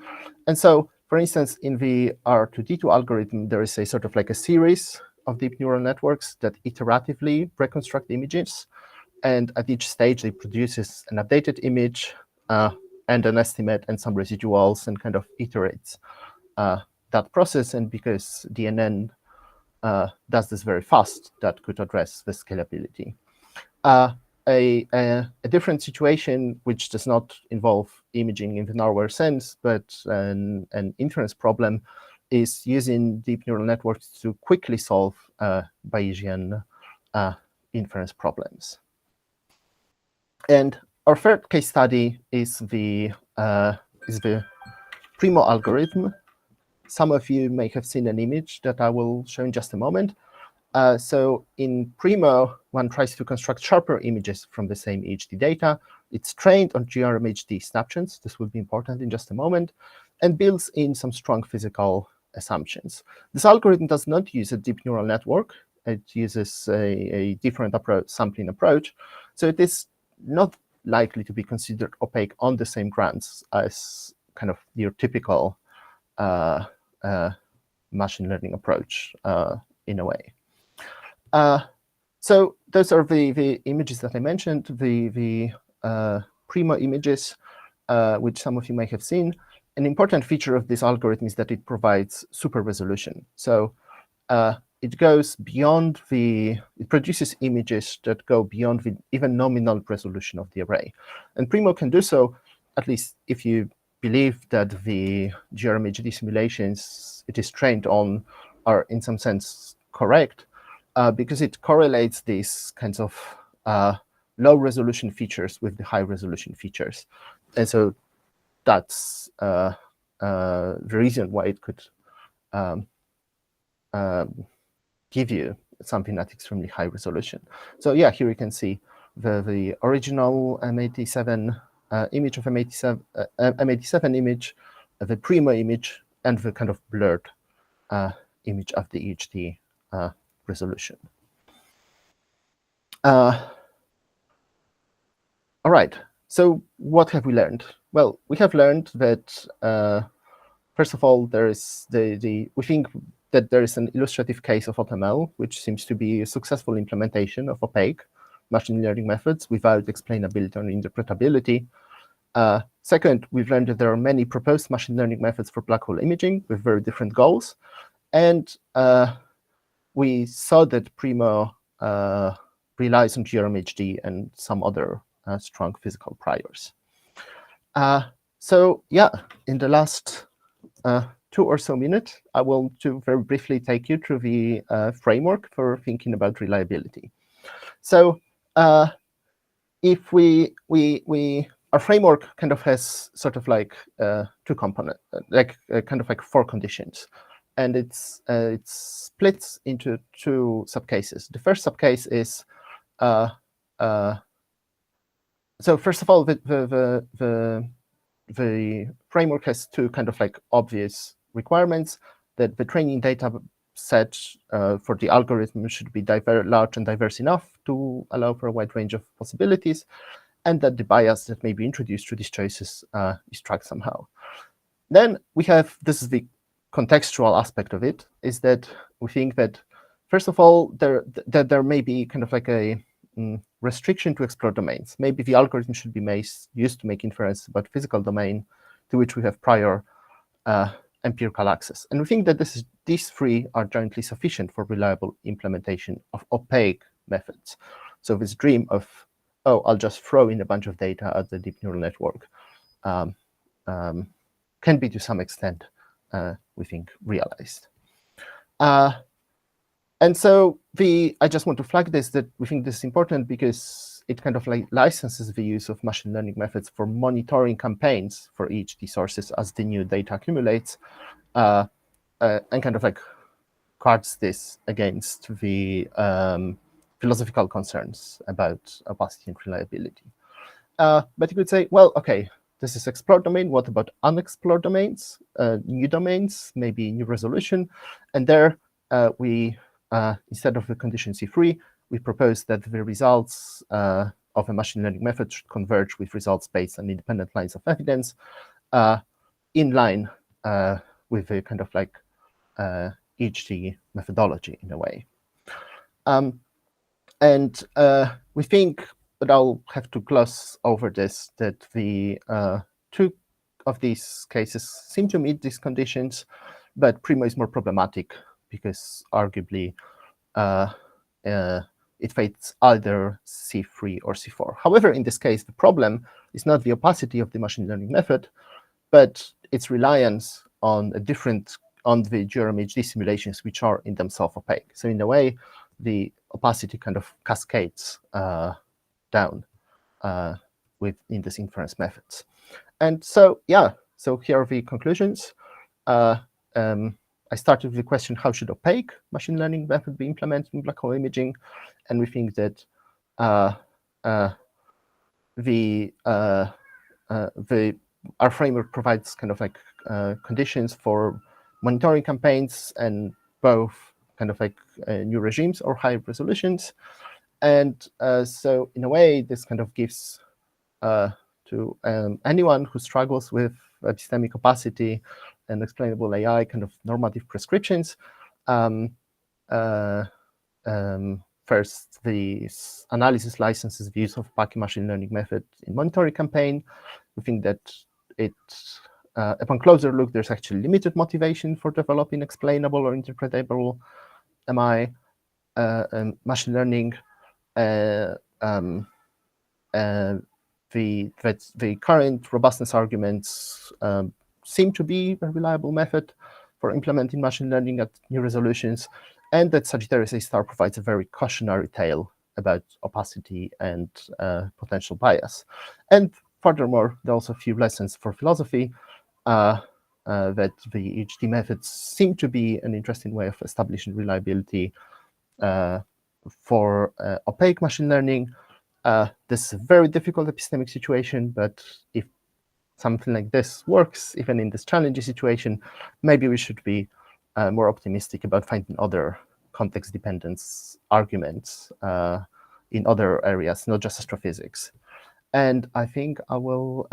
And so, for instance, in the R2D2 algorithm, there is a sort of like a series of deep neural networks that iteratively reconstruct images. And at each stage, it produces an updated image and an estimate and some residuals, and kind of iterates that process. And because DNN does this very fast, that could address the scalability. a different situation, which does not involve imaging in the narrower sense, but an inference problem, is using deep neural networks to quickly solve Bayesian inference problems. And our third case study is the Primo algorithm. Some of you may have seen an image that I will show in just a moment. So in Primo, one tries to construct sharper images from the same HD data. It's trained on GRMHD snapshots. This will be important in just a moment, and builds in some strong physical assumptions. This algorithm does not use a deep neural network. It uses a different sampling approach. So it is not likely to be considered opaque on the same grounds as kind of your typical machine learning approach in a way. So those are the images that I mentioned, the Primo images, which some of you may have seen. An important feature of this algorithm is that it provides super resolution. So it goes beyond it produces images that go beyond the even nominal resolution of the array. And Primo can do so, at least if you believe that the GRMHD simulations it is trained on are in some sense correct, because it correlates these kinds of low resolution features with the high resolution features. And so that's the reason why it could give you something at extremely high resolution. So yeah, here you can see the original M87 image of M87 image, the Primo image, and the kind of blurred image of the HD resolution. All right, so what have we learned? Well, we have learned that first of all, there is we think that there is an illustrative case of AutoML, which seems to be a successful implementation of opaque machine learning methods without explainability or interpretability. Second, we've learned that there are many proposed machine learning methods for black hole imaging with very different goals. And we saw that Primo relies on GRMHD and some other strong physical priors. So yeah, in the last 2 or so minutes, I will very briefly take you through the framework for thinking about reliability. So if our framework kind of has sort of like 2 components, kind of like 4 conditions, and it splits into 2 subcases. The first subcase is so first of all, the framework has 2 kind of like obvious requirements, that the training data set for the algorithm should be large and diverse enough to allow for a wide range of possibilities, and that the bias that may be introduced through these choices is tracked somehow. Then we have, this is the contextual aspect of it, is that we think that, first of all, there may be kind of like a restriction to explore domains. Maybe the algorithm should be used to make inference about physical domain to which we have prior empirical access. And we think that these 3 are jointly sufficient for reliable implementation of opaque methods. So this dream of, oh, I'll just throw in a bunch of data at the deep neural network can be to some extent, we think, realized. And so I just want to flag this, that we think this is important because it kind of like licenses the use of machine learning methods for monitoring campaigns for HD sources as the new data accumulates, and kind of like guards this against the philosophical concerns about opacity and reliability. But you could say, well, okay, this is explored domain. What about unexplored domains, new domains, maybe new resolution? And there we instead of the condition C3, we propose that the results of a machine learning method should converge with results based on independent lines of evidence in line with the kind of like HD methodology in a way. And we think, but I'll have to gloss over this, that the 2 of these cases seem to meet these conditions, but Primo is more problematic because arguably it fates either C3 or C4. However, in this case, the problem is not the opacity of the machine learning method, but its reliance on the GRMHD simulations, which are in themselves opaque. So in a way, the opacity kind of cascades down within these inference methods. And so, yeah, so here are the conclusions. I started with the question, how should opaque machine learning method be implemented in black hole imaging? And we think that our framework provides kind of like conditions for monitoring campaigns and both kind of like new regimes or high resolutions. And so in a way, this kind of gives to anyone who struggles with epistemic opacity and explainable AI kind of normative prescriptions. First, the analysis licenses the use of opaque machine learning method in monitoring campaign. We think that it, upon closer look, there's actually limited motivation for developing explainable or interpretable MI machine learning. The current robustness arguments seem to be a reliable method for implementing machine learning at new resolutions, and that Sagittarius A star provides a very cautionary tale about opacity and potential bias. And furthermore, there are also a few lessons for philosophy that the EHD methods seem to be an interesting way of establishing reliability for opaque machine learning. This is a very difficult epistemic situation, but if something like this works, even in this challenging situation, maybe we should be more optimistic about finding other context dependence arguments in other areas, not just astrophysics. And I think I will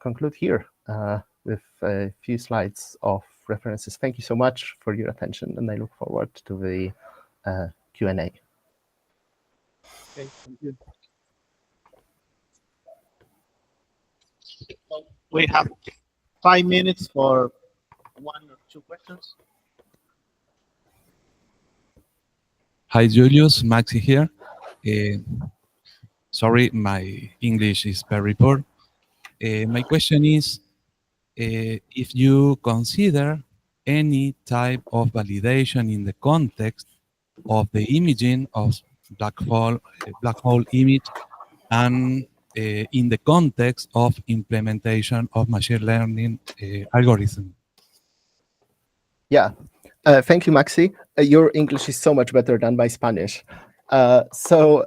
conclude here with a few slides of references. Thank you so much for your attention, and I look forward to the Q&A. Okay, thank you. We have 5 minutes for 1 or 2 questions. Hi, Juliusz, Maxi here. Sorry, my English is very poor. My question is, if you consider any type of validation in the context of the imaging of black hole image, and in the context of implementation of machine learning algorithm. Yeah, thank you, Maxi. Your English is so much better than my Spanish. Right, so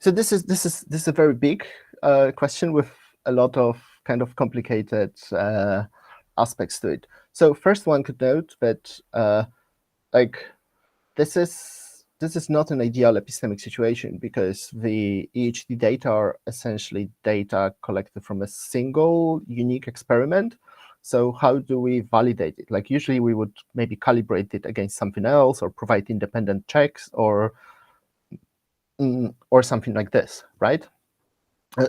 so this is a very big question with a lot of kind of complicated aspects to it. So first, one could note that like this is not an ideal epistemic situation, because the EHD data are essentially data collected from a single unique experiment. So how do we validate it? Like usually we would maybe calibrate it against something else, or provide independent checks, or something like this, right?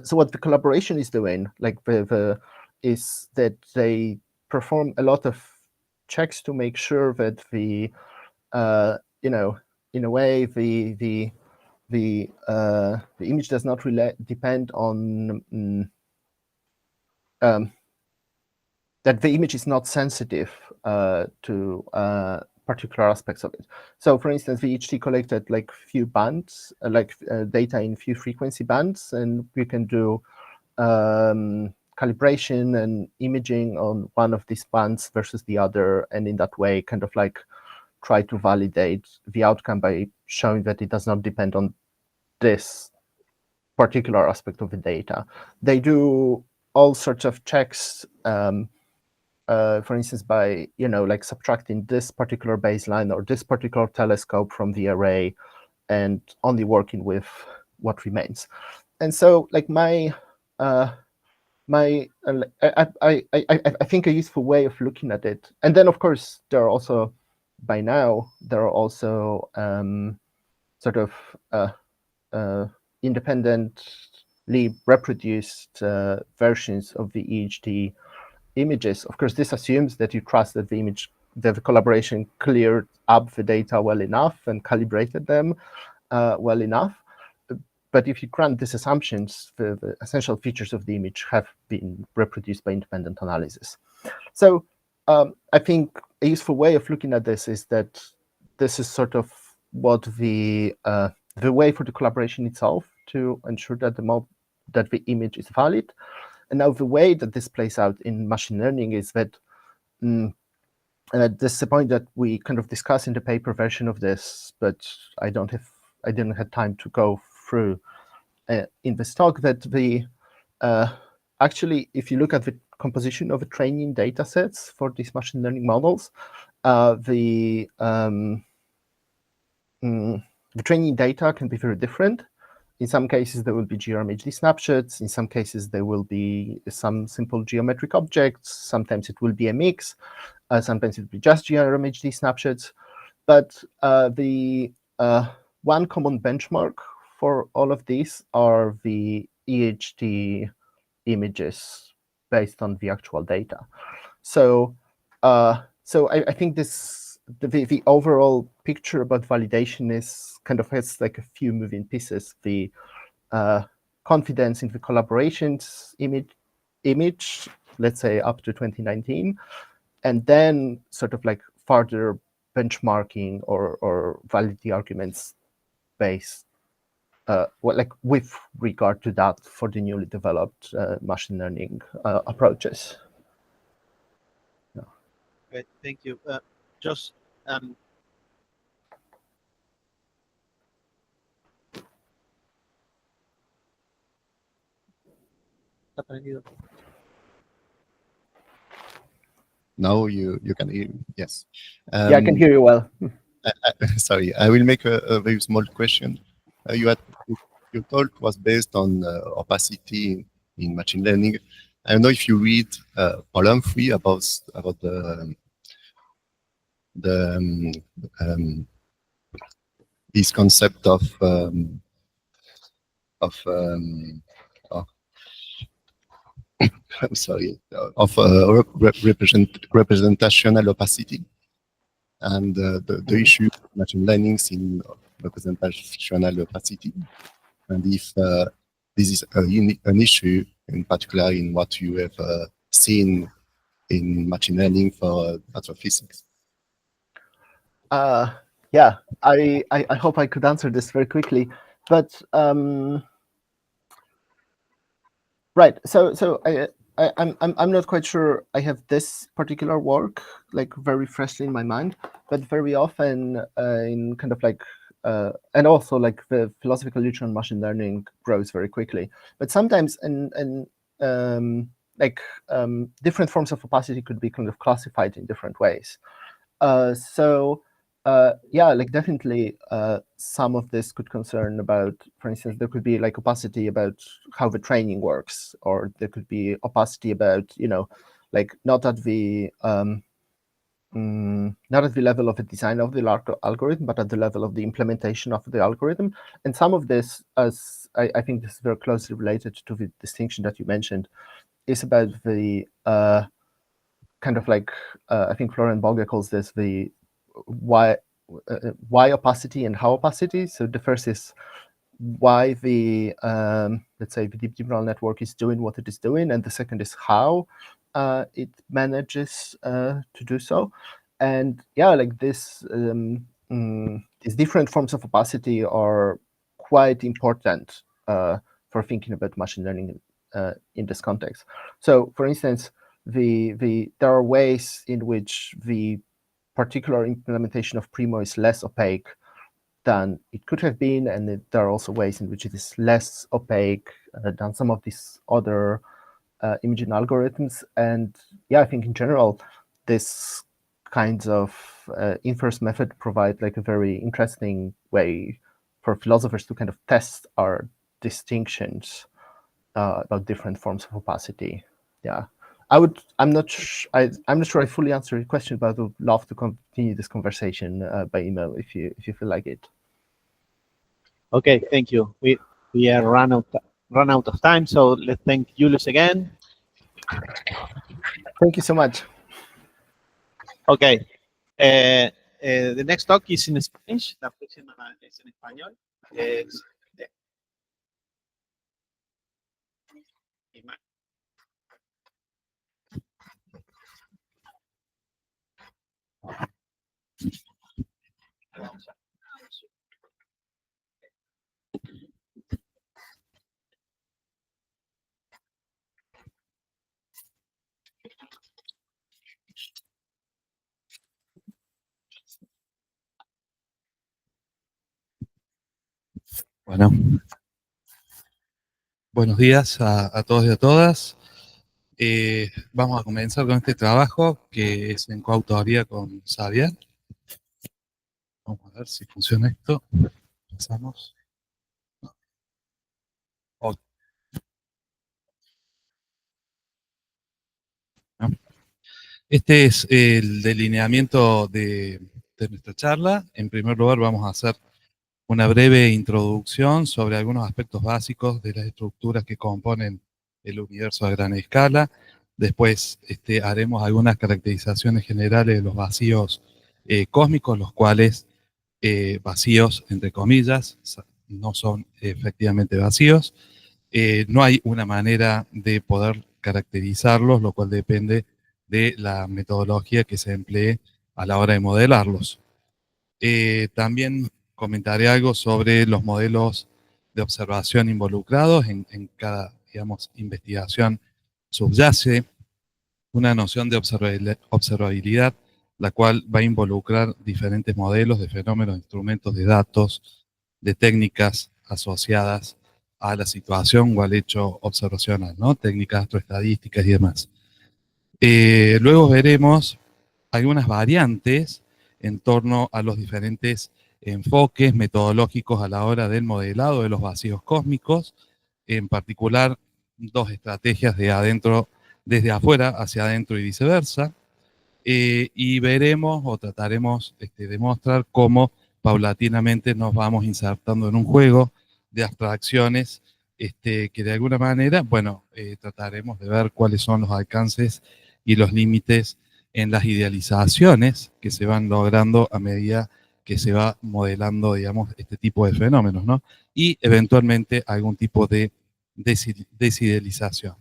So what the collaboration is doing, like is that they perform a lot of checks to make sure that the in a way the image does not depend on that the image is not sensitive to particular aspects of it. So for instance, the EHT collected like few bands, data in few frequency bands, and we can do calibration and imaging on one of these bands versus the other, and in that way kind of like try to validate the outcome by showing that it does not depend on this particular aspect of the data. They do all sorts of checks, for instance, by like subtracting this particular baseline or this particular telescope from the array, and only working with what remains. And so, like I think a useful way of looking at it, and then of course there are also sort of independent reproduced versions of the EHT images. Of course, this assumes that you trust that the collaboration cleared up the data well enough and calibrated them well enough. But if you grant these assumptions, the essential features of the image have been reproduced by independent analysis. So I think a useful way of looking at this is that this is sort of what the way for the collaboration itself to ensure that the image is valid. And now the way that this plays out in machine learning is that this is a point that we kind of discuss in the paper version of this, but I didn't have time to go through in this talk, that the actually, if you look at the composition of the training data sets for these machine learning models, the training data can be very different. In some cases, there will be GRMHD snapshots. In some cases, there will be some simple geometric objects. Sometimes it will be a mix. Sometimes it will be just GRMHD snapshots. But the one common benchmark for all of these are the EHT images based on the actual data. So, I think the overall picture about validation is kind of has like a few moving pieces. The confidence in the collaborations image, let's say up to 2019, and then sort of like further benchmarking or validity arguments based with regard to that for the newly developed machine learning approaches. Yeah. Okay, thank you. Just Now you can hear me. Yes. Yeah, I can hear you well. Sorry, I will make a very small question. Your talk was based on opacity in machine learning. I don't know if you read Column 3 about this concept of I'm sorry, of representational opacity, and the issue of machine learning in representational opacity, and if this is an issue in particular in what you have seen in machine learning for astrophysics. Yeah, I hope I could answer this very quickly, but right. So I'm not quite sure I have this particular work like very freshly in my mind, but very often in kind of like and also like the philosophical literature on machine learning grows very quickly, but sometimes different forms of opacity could be kind of classified in different ways. Yeah, like definitely some of this could concern about, for instance, there could be like opacity about how the training works, or there could be opacity about, like not at the level of the design of the algorithm, but at the level of the implementation of the algorithm. And some of this, as I think this is very closely related to the distinction that you mentioned, is about the kind of like, I think Florian Boge calls this the why opacity and how opacity. So the first is why the let's say the deep neural network is doing what it is doing, and the second is how it manages to do so. And yeah, like this these different forms of opacity are quite important for thinking about machine learning in this context. So for instance, there are ways in which the particular implementation of Primo is less opaque than it could have been, and there are also ways in which it is less opaque than some of these other imaging algorithms. And yeah, I think in general, this kinds of inverse method provide like a very interesting way for philosophers to kind of test our distinctions about different forms of opacity. Yeah. I'm not sure I fully answered your question, but I would love to continue this conversation by email if you feel like it. okay, thank you. We are run run out of time, so let's thank Juliusz again. Thank you so much. Okay. The next talk is in Spanish. La próxima es en español. Bueno, buenos días a todos y a todas. Vamos a comenzar con este trabajo que es en coautoría con Xavier. Vamos a ver si funciona esto. Pasamos. Ok. ¿No? Este es el delineamiento de nuestra charla. En primer lugar, vamos a hacer una breve introducción sobre algunos aspectos básicos de las estructuras que componen el universo a gran escala. Después haremos algunas caracterizaciones generales de los vacíos cósmicos, los cuales vacíos, entre comillas, no son efectivamente vacíos. No hay una manera de poder caracterizarlos, lo cual depende de la metodología que se emplee a la hora de modelarlos. También comentaré algo sobre los modelos de observación involucrados. En cada, digamos, investigación subyace una noción de observabilidad, la cual va a involucrar diferentes modelos de fenómenos, instrumentos de datos, de técnicas asociadas a la situación o al hecho observacional, ¿no? Técnicas astroestadísticas y demás. Luego veremos algunas variantes en torno a los diferentes enfoques metodológicos a la hora del modelado de los vacíos cósmicos, en particular dos estrategias de adentro, desde afuera hacia adentro y viceversa, y veremos o trataremos de mostrar cómo paulatinamente nos vamos insertando en un juego de abstracciones que de alguna manera, bueno, trataremos de ver cuáles son los alcances y los límites en las idealizaciones que se van logrando a medida que se va modelando, digamos, este tipo de fenómenos, ¿no? Y eventualmente algún tipo de desidealización.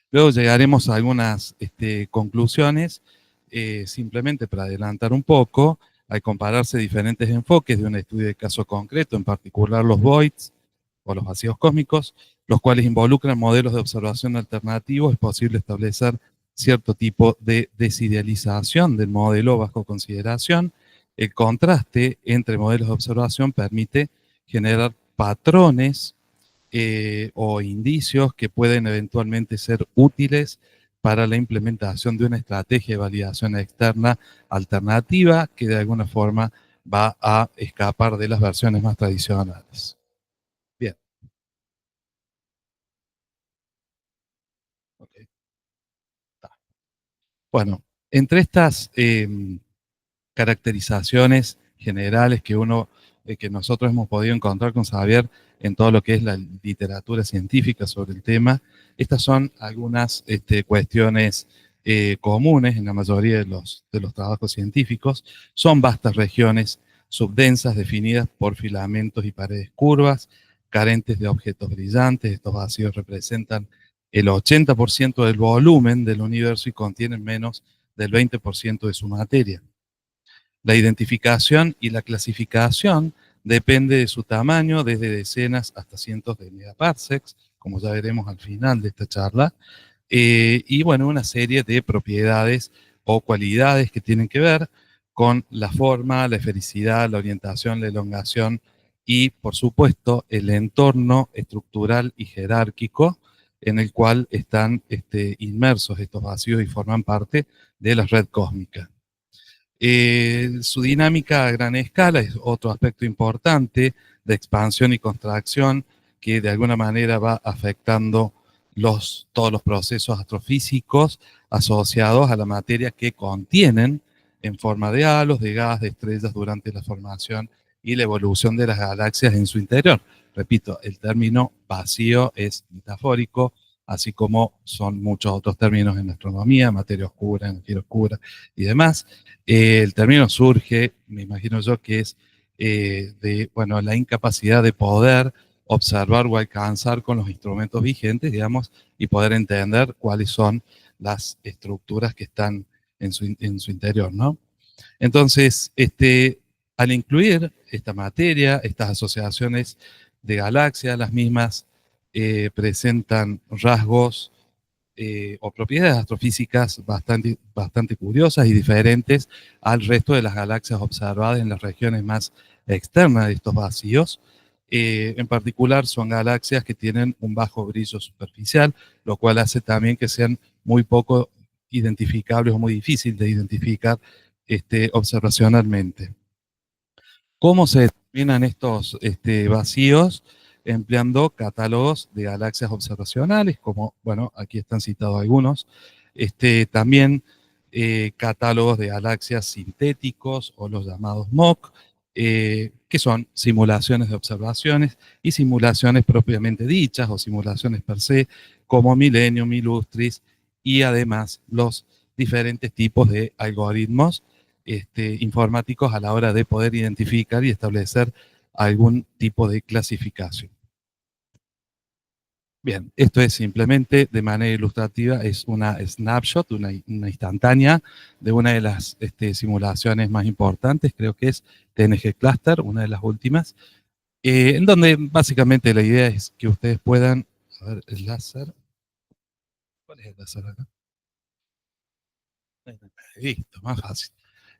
Luego llegaremos a algunas conclusiones, simplemente para adelantar un poco, al compararse diferentes enfoques de un estudio de caso concreto, en particular los voids o los vacíos cósmicos, los cuales involucran modelos de observación alternativos, es posible establecer cierto tipo de desidealización del modelo bajo consideración. El contraste entre modelos de observación permite generar patrones o indicios que pueden eventualmente ser útiles para la implementación de una estrategia de validación externa alternativa que de alguna forma va a escapar de las versiones más tradicionales. Bien. Okay. Bueno, entre estas caracterizaciones generales que nosotros hemos podido encontrar con Xavier en todo lo que es la literatura científica sobre el tema, estas son algunas cuestiones comunes en la mayoría de los trabajos científicos. Son vastas regiones subdensas definidas por filamentos y paredes curvas, carentes de objetos brillantes. Estos vacíos representan el 80% del volumen del universo y contienen menos del 20% de su materia. La identificación y la clasificación depende de su tamaño, desde decenas hasta cientos de megaparsecs, como ya veremos al final de esta charla, y bueno, una serie de propiedades o cualidades que tienen que ver con la forma, la esfericidad, la orientación, la elongación y, por supuesto, el entorno estructural y jerárquico en el cual están inmersos estos vacíos y forman parte de la red cósmica. Su dinámica a gran escala es otro aspecto importante de expansión y contracción que de alguna manera va afectando todos los procesos astrofísicos asociados a la materia que contienen en forma de halos, de gas, de estrellas durante la formación y la evolución de las galaxias en su interior. Repito, el término vacío es metafórico, así como son muchos otros términos en astronomía, materia oscura, energía oscura y demás. El término surge, me imagino yo, que es de, bueno, la incapacidad de poder observar o alcanzar con los instrumentos vigentes, digamos, y poder entender cuáles son las estructuras que están en su interior, ¿no? Entonces, al incluir esta materia, estas asociaciones de galaxias, las mismas presentan rasgos o propiedades astrofísicas bastante curiosas y diferentes al resto de las galaxias observadas en las regiones más externas de estos vacíos. En particular, son galaxias que tienen un bajo brillo superficial, lo cual hace también que sean muy poco identificables o muy difícil de identificar observacionalmente. ¿Cómo se determinan estos vacíos? Empleando catálogos de galaxias observacionales, como, bueno, aquí están citados algunos. También catálogos de galaxias sintéticos o los llamados MOC, que son simulaciones de observaciones y simulaciones propiamente dichas o simulaciones per se, como Millennium, Illustris, y además los diferentes tipos de algoritmos informáticos a la hora de poder identificar y establecer algún tipo de clasificación. Bien, esto es simplemente de manera ilustrativa, es una snapshot, una instantánea de una de las simulaciones más importantes, creo que es TNG Cluster, una de las últimas, en donde básicamente la idea es que ustedes puedan, a ver, el láser, ¿cuál es el láser acá? Listo, más fácil.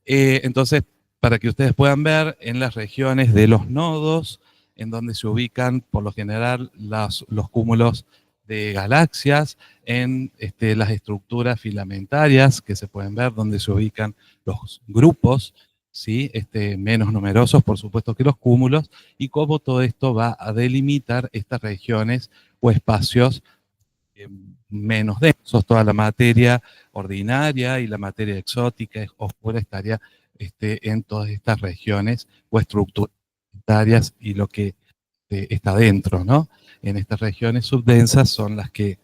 Entonces, para que ustedes puedan ver en las regiones de los nodos, en donde se ubican por lo general los cúmulos de galaxias, en las estructuras filamentarias que se pueden ver, donde se ubican los grupos, ¿sí? Menos numerosos, por supuesto, que los cúmulos, y cómo todo esto va a delimitar estas regiones o espacios menos densos. Toda la materia ordinaria y la materia exótica oscura estaría en todas estas regiones o estructuras y lo que está dentro, ¿no? En estas regiones subdensas son las que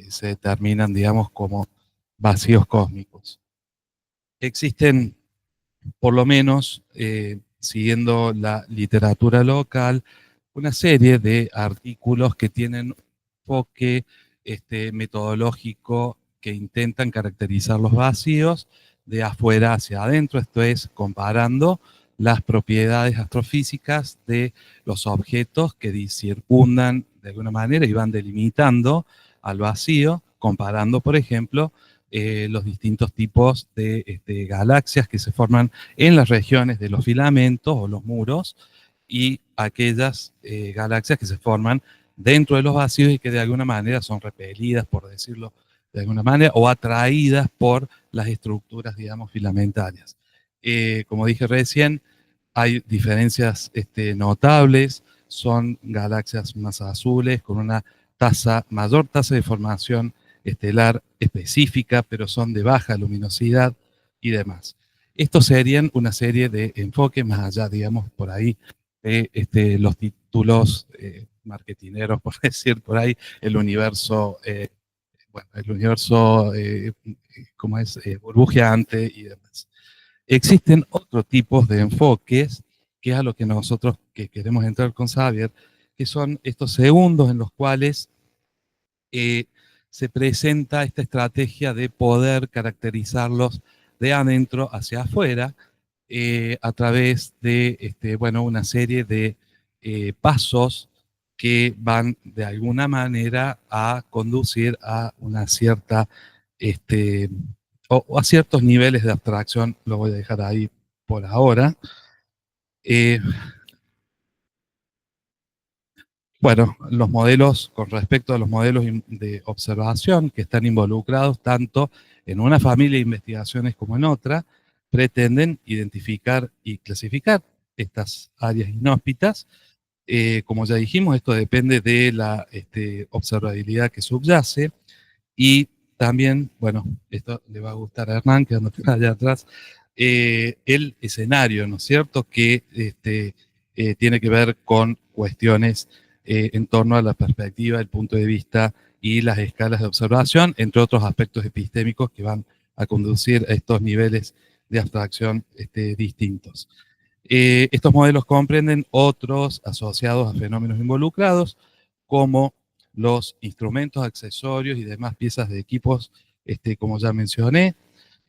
se determinan, digamos, como vacíos cósmicos. Existen, por lo menos, siguiendo la literatura local, una serie de artículos que tienen un enfoque metodológico que intentan caracterizar los vacíos de afuera hacia adentro, esto es, comparando las propiedades astrofísicas de los objetos que circundan de alguna manera y van delimitando al vacío, comparando, por ejemplo, los distintos tipos de galaxias que se forman en las regiones de los filamentos o los muros y aquellas galaxias que se forman dentro de los vacíos y que de alguna manera son repelidas, por decirlo de alguna manera, o atraídas por las estructuras, digamos, filamentarias. Como dije recién, hay diferencias notables, son galaxias más azules con una mayor tasa de formación estelar específica, pero son de baja luminosidad y demás. Estos serían una serie de enfoques más allá, digamos, por ahí, de los títulos marketineros, por decir por ahí, el universo, bueno, el universo, ¿cómo es? Burbujeante y demás. Existen otros tipos de enfoques, que es a lo que nosotros que queremos entrar con Xavier, que son estos segundos en los cuales se presenta esta estrategia de poder caracterizarlos de adentro hacia afuera a través de bueno, una serie de pasos que van de alguna manera a conducir a una cierta o a ciertos niveles de abstracción. Lo voy a dejar ahí por ahora. Bueno, los modelos, con respecto a los modelos de observación que están involucrados tanto en una familia de investigaciones como en otra, pretenden identificar y clasificar estas áreas inhóspitas. Como ya dijimos, esto depende de la observabilidad que subyace y también, bueno, esto le va a gustar a Hernán, que anda allá atrás, el escenario, ¿no es cierto?, que tiene que ver con cuestiones en torno a la perspectiva, el punto de vista y las escalas de observación, entre otros aspectos epistémicos que van a conducir a estos niveles de abstracción distintos. Estos modelos comprenden otros asociados a fenómenos involucrados, como los instrumentos, accesorios y demás piezas de equipos, como ya mencioné.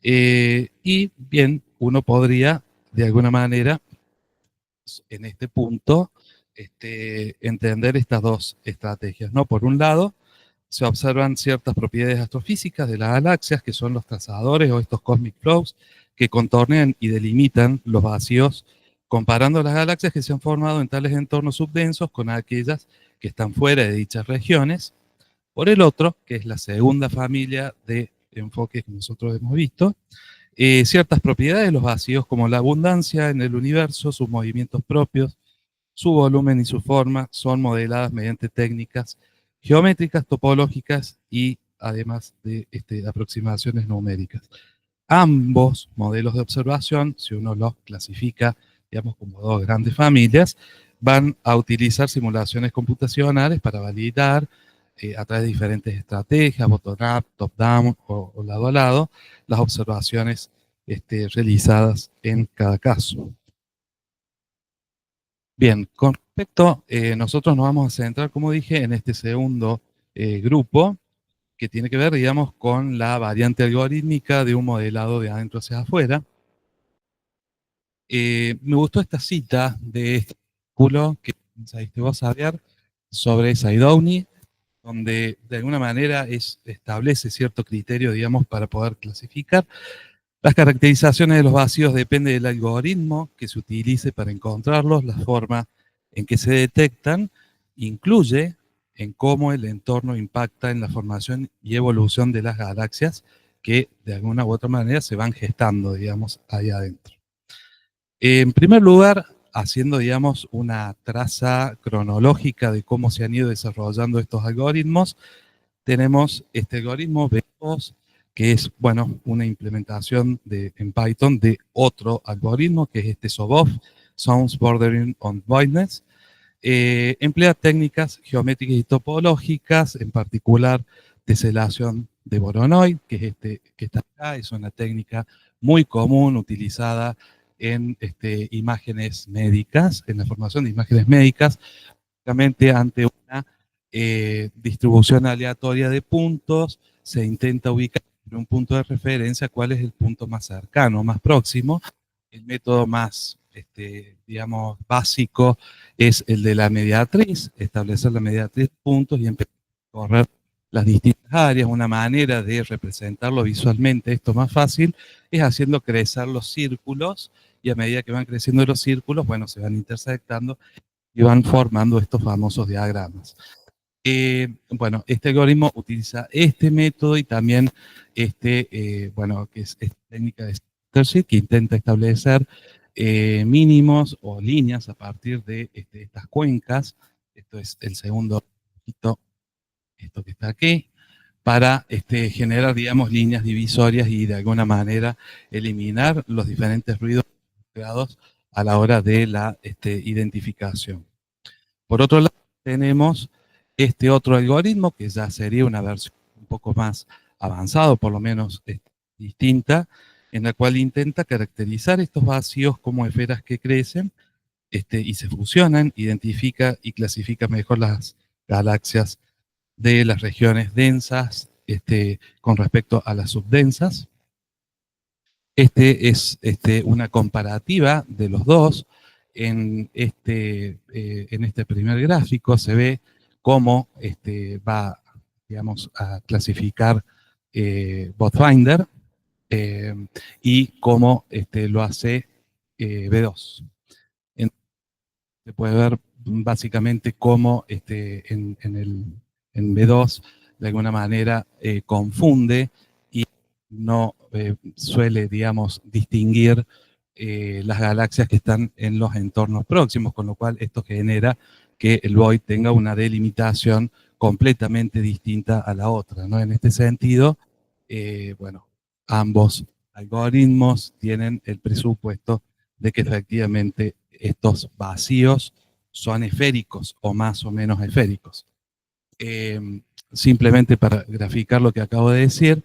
Y bien, uno podría, de alguna manera, en este punto, entender estas dos estrategias, ¿no? Por un lado, se observan ciertas propiedades astrofísicas de las galaxias, que son los trazadores o estos cosmic flows, que contornean y delimitan los vacíos, comparando las galaxias que se han formado en tales entornos subdensos con aquellas que están fuera de dichas regiones. Por el otro, que es la segunda familia de enfoques que nosotros hemos visto, ciertas propiedades de los vacíos, como la abundancia en el universo, sus movimientos propios, su volumen y su forma, son modeladas mediante técnicas geométricas, topológicas y además de aproximaciones numéricas. Ambos modelos de observación, si uno los clasifica, digamos, como dos grandes familias, van a utilizar simulaciones computacionales para validar a través de diferentes estrategias, bottom-up, top-down o lado a lado, las observaciones realizadas en cada caso. Bien, con respecto, nosotros nos vamos a centrar, como dije, en este segundo grupo, que tiene que ver, digamos, con la variante algorítmica de un modelado de adentro hacia afuera. Me gustó esta cita de este artículo que pensaste vos, Xavier, sobre Sidoni, donde de alguna manera establece cierto criterio, digamos, para poder clasificar. Las caracterizaciones de los vacíos dependen del algoritmo que se utilice para encontrarlos, la forma en que se detectan, incluye en cómo el entorno impacta en la formación y evolución de las galaxias que de alguna u otra manera se van gestando, digamos, ahí adentro. En primer lugar, haciendo, digamos, una traza cronológica de cómo se han ido desarrollando estos algoritmos, tenemos este algoritmo B2, que es, bueno, una implementación en Python de otro algoritmo, que es este SOBOF, Sounds Bordering on Voidness. Emplea técnicas geométricas y topológicas, en particular teselación de Voronoi, que es que está acá, es una técnica muy común utilizada en imágenes médicas, en la formación de imágenes médicas, básicamente ante una distribución aleatoria de puntos, se intenta ubicar en un punto de referencia cuál es el punto más cercano, más próximo. El método más, digamos, básico es el de la mediatriz, establecer la mediatriz de puntos y empezar a correr las distintas áreas. Una manera de representarlo visualmente, esto más fácil, es haciendo crecer los círculos, y a medida que van creciendo los círculos, bueno, se van intersectando y van formando estos famosos diagramas. Bueno, este algoritmo utiliza este método y también bueno, que es esta técnica de Centro, que intenta establecer mínimos o líneas a partir de estas cuencas. Esto es el segundo, esto que está aquí, para generar, digamos, líneas divisorias y de alguna manera eliminar los diferentes ruidos creados a la hora de la identificación. Por otro lado, tenemos este otro algoritmo, que ya sería una versión un poco más avanzada, por lo menos distinta, en la cual intenta caracterizar estos vacíos como esferas que crecen y se fusionan, identifica y clasifica mejor las galaxias de las regiones densas con respecto a las subdensas. Es una comparativa de los dos. En este primer gráfico se ve cómo va, digamos, a clasificar Botfinder y cómo lo hace B2. Se puede ver básicamente cómo en B2 de alguna manera confunde y no suele, digamos, distinguir las galaxias que están en los entornos próximos, con lo cual esto genera que el void tenga una delimitación completamente distinta a la otra, ¿no? En este sentido, bueno, ambos algoritmos tienen el presupuesto de que efectivamente estos vacíos son esféricos o más o menos esféricos. Simplemente para graficar lo que acabo de decir,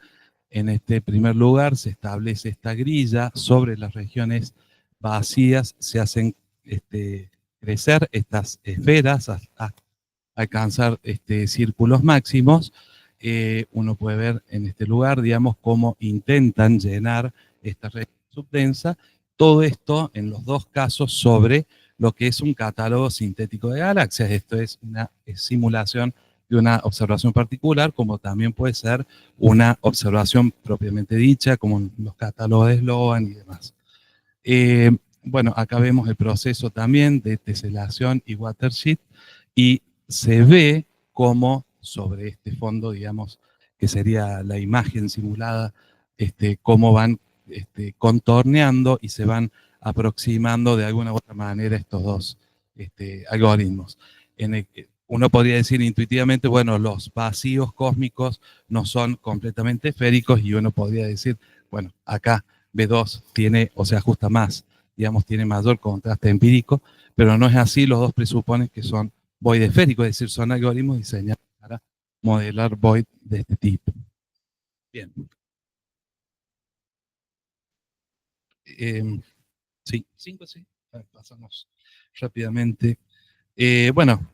en este primer lugar se establece esta grilla sobre las regiones vacías, se hacen crecer estas esferas hasta alcanzar círculos máximos. Uno puede ver en este lugar, digamos, cómo intentan llenar esta región subdensa. Todo esto en los dos casos sobre lo que es un catálogo sintético de galaxias. Esto es una simulación de una observación particular, como también puede ser una observación propiamente dicha, como en los catálogos de Sloan y demás. Bueno, acá vemos el proceso también de teselación y watershed, y se ve cómo sobre este fondo, digamos, que sería la imagen simulada, cómo van contorneando y se van aproximando de alguna u otra manera estos dos algoritmos. Uno podría decir intuitivamente, bueno, los vacíos cósmicos no son completamente esféricos, y uno podría decir, bueno, acá B2 tiene, o se ajusta más, digamos, tiene mayor contraste empírico, pero no es así. Los dos presuponen que son void esféricos, es decir, son algoritmos diseñados para modelar void de este tipo. Bien. Sí, 5, sí. Pasamos rápidamente. Bueno,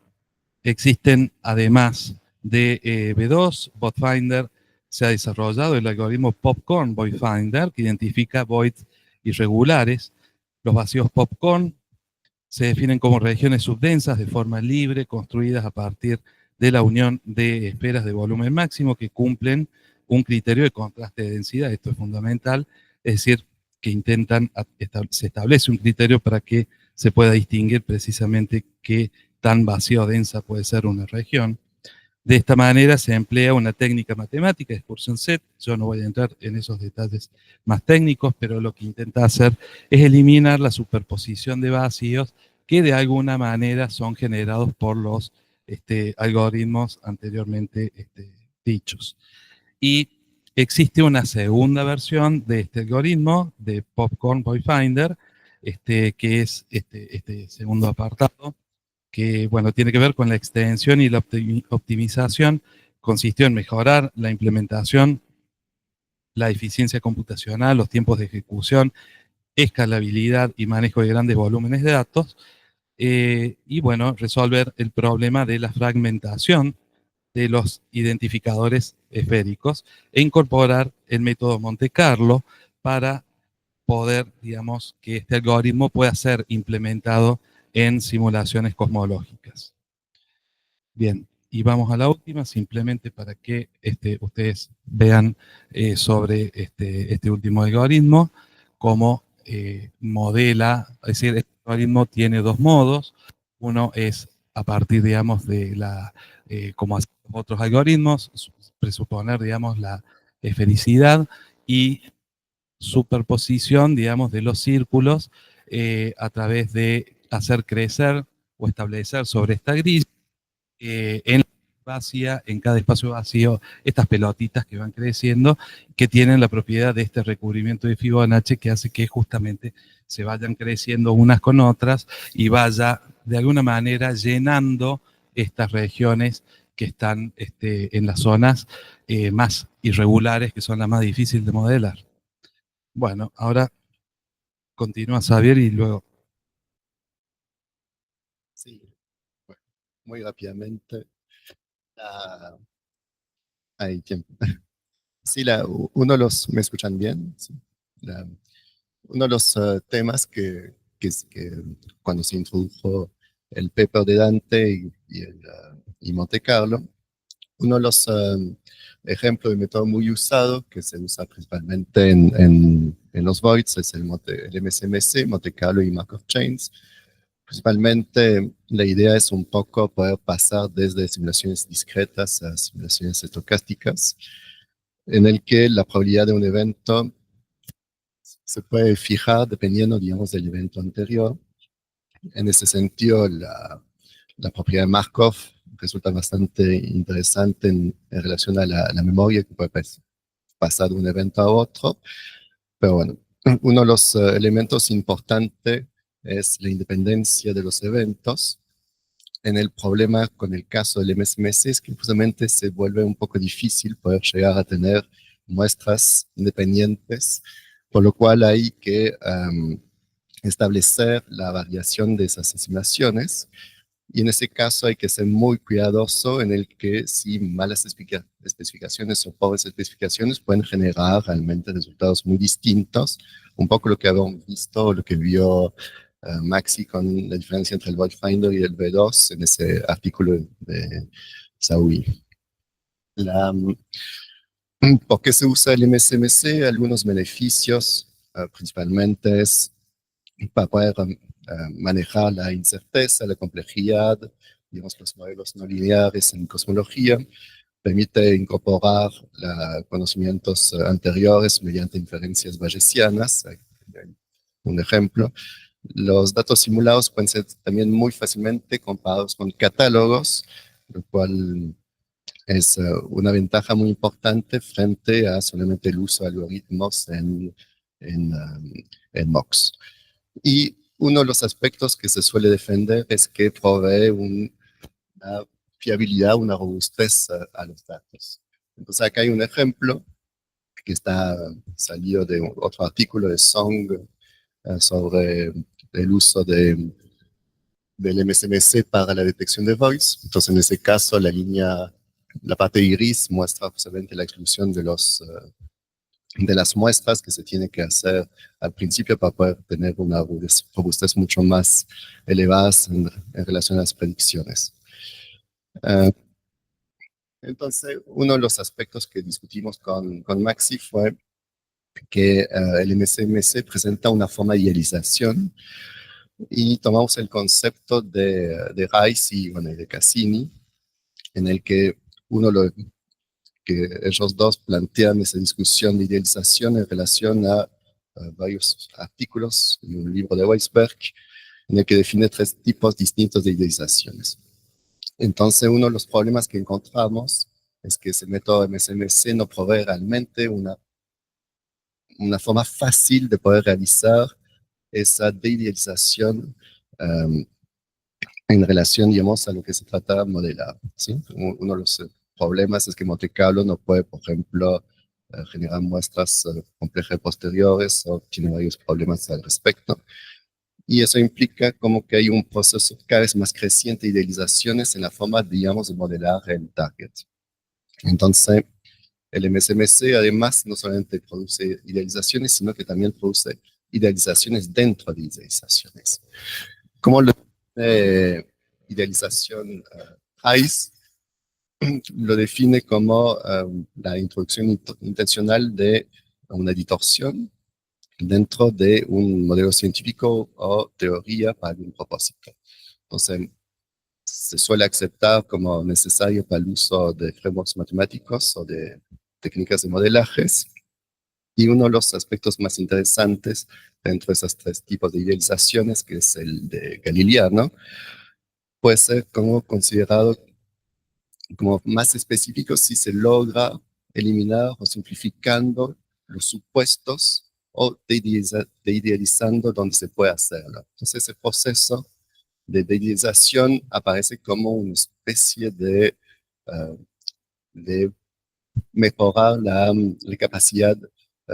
existen, además de B2, Voidfinder, se ha desarrollado el algoritmo Popcorn Voidfinder, que identifica voids irregulares. Los vacíos Popcorn se definen como regiones subdensas de forma libre, construidas a partir de la unión de esferas de volumen máximo que cumplen un criterio de contraste de densidad. Esto es fundamental, es decir, que se establece un criterio para que se pueda distinguir precisamente qué tan vacío o densa puede ser una región. De esta manera se emplea una técnica matemática, excursion set. Yo no voy a entrar en esos detalles más técnicos, pero lo que intenta hacer es eliminar la superposición de vacíos que de alguna manera son generados por los algoritmos anteriormente dichos. Y existe una segunda versión de este algoritmo, de Popcorn Voidfinder, que es este segundo apartado, que bueno, tiene que ver con la extensión y la optimización. Consistió en mejorar la implementación, la eficiencia computacional, los tiempos de ejecución, escalabilidad y manejo de grandes volúmenes de datos, y bueno, resolver el problema de la fragmentación de los identificadores esféricos e incorporar el método Monte Carlo para poder, digamos, que este algoritmo pueda ser implementado en simulaciones cosmológicas. Bien, y vamos a la última, simplemente para que ustedes vean sobre este último algoritmo, cómo modela, es decir, este algoritmo tiene dos modos. Uno es a partir, digamos, de como hacen otros algoritmos, presuponer, digamos, la esfericidad y superposición, digamos, de los círculos a través de hacer crecer o establecer sobre esta grilla en vacía, en cada espacio vacío, estas pelotitas que van creciendo, que tienen la propiedad de este recubrimiento de Fibonacci, que hace que justamente se vayan creciendo unas con otras y vaya de alguna manera llenando estas regiones que están en las zonas más irregulares, que son las más difíciles de modelar. Bueno, ahora continúa Xavier y luego. Sí, bueno, muy rápidamente. Hay tiempo. Sí, uno de los, ¿me escuchan bien? Sí. Uno de los temas que cuando se introdujo el paper de Dante y Monte Carlo, uno de los ejemplos de método muy usado, que se usa principalmente en los voids, es el MSMC, Monte Carlo y Markov Chains. Principalmente la idea es un poco poder pasar desde simulaciones discretas a simulaciones estocásticas, en el que la probabilidad de un evento se puede fijar dependiendo, digamos, del evento anterior. En ese sentido, la propiedad de Markov resulta bastante interesante en relación a la memoria que puede pasar de un evento a otro. Pero bueno, uno de los elementos importantes es la independencia de los eventos. En el problema con el caso del MSMS es que justamente se vuelve un poco difícil poder llegar a tener muestras independientes, por lo cual hay que establecer la variación de esas estimaciones. Y en ese caso hay que ser muy cuidadoso en el que si malas especificaciones o pobres especificaciones pueden generar realmente resultados muy distintos. Un poco lo que habíamos visto, lo que vio Maxi con la diferencia entre el Void Finder y el V2 en ese artículo de Saúl. ¿Por qué se usa el MSMC? Algunos beneficios, principalmente es para poder manejar la incerteza, la complejidad, digamos, los modelos no lineares en cosmología, permite incorporar conocimientos anteriores mediante inferencias bayesianas. Un ejemplo, los datos simulados pueden ser también muy fácilmente comparados con catálogos, lo cual es una ventaja muy importante frente a solamente el uso de algoritmos en MOX. Y uno de los aspectos que se suele defender es que provee una fiabilidad, una robustez a los datos. Entonces acá hay un ejemplo que está salido de otro artículo de Song sobre el uso del MSMC para la detección de voice. Entonces en ese caso la parte gris muestra justamente la exclusión de las muestras que se tiene que hacer al principio para poder tener una robustez mucho más elevada en relación a las predicciones. Entonces, uno de los aspectos que discutimos con Maxi fue que el MSMC presenta una forma de idealización y tomamos el concepto de Rice y de Cassini, en el que que ellos dos plantean esa discusión de idealización en relación a varios artículos en un libro de Weisberg, en el que define 3 tipos distintos de idealizaciones. Entonces, uno de los problemas que encontramos es que ese método MSMC no provee realmente una forma fácil de poder realizar esa deidealización en relación, digamos, a lo que se trata de modelar, ¿sí? Uno de los problemas es que Monte Carlo no puede, por ejemplo, generar muestras complejas posteriores o tiene varios problemas al respecto. Y eso implica como que hay un proceso cada vez más creciente de idealizaciones en la forma, digamos, de modelar el target. Entonces, el MSMC además no solamente produce idealizaciones, sino que también produce idealizaciones dentro de idealizaciones. Como la idealización ICE lo define como la introducción intencional de una distorsión dentro de un modelo científico o teoría para algún propósito. Entonces, se suele aceptar como necesario para el uso de frameworks matemáticos o de técnicas de modelajes. Y uno de los aspectos más interesantes dentro de esos 3 tipos de idealizaciones, que es el de galileano, puede ser como considerado como más específico si se logra eliminar o simplificando los supuestos o idealizando donde se puede hacerlo. Entonces ese proceso de idealización aparece como una especie de mejorar la capacidad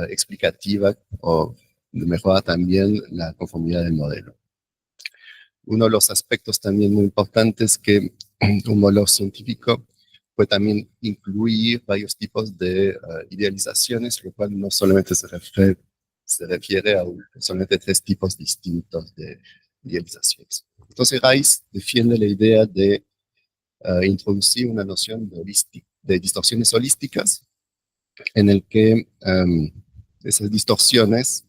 explicativa o de mejorar también la conformidad del modelo. Uno de los aspectos también muy importantes que un modelo científico puede también incluir varios tipos de idealizaciones, lo cual no solamente se refiere a solamente 3 tipos distintos de idealizaciones. Entonces, Rice defiende la idea de introducir una noción de distorsiones holísticas, en el que esas distorsiones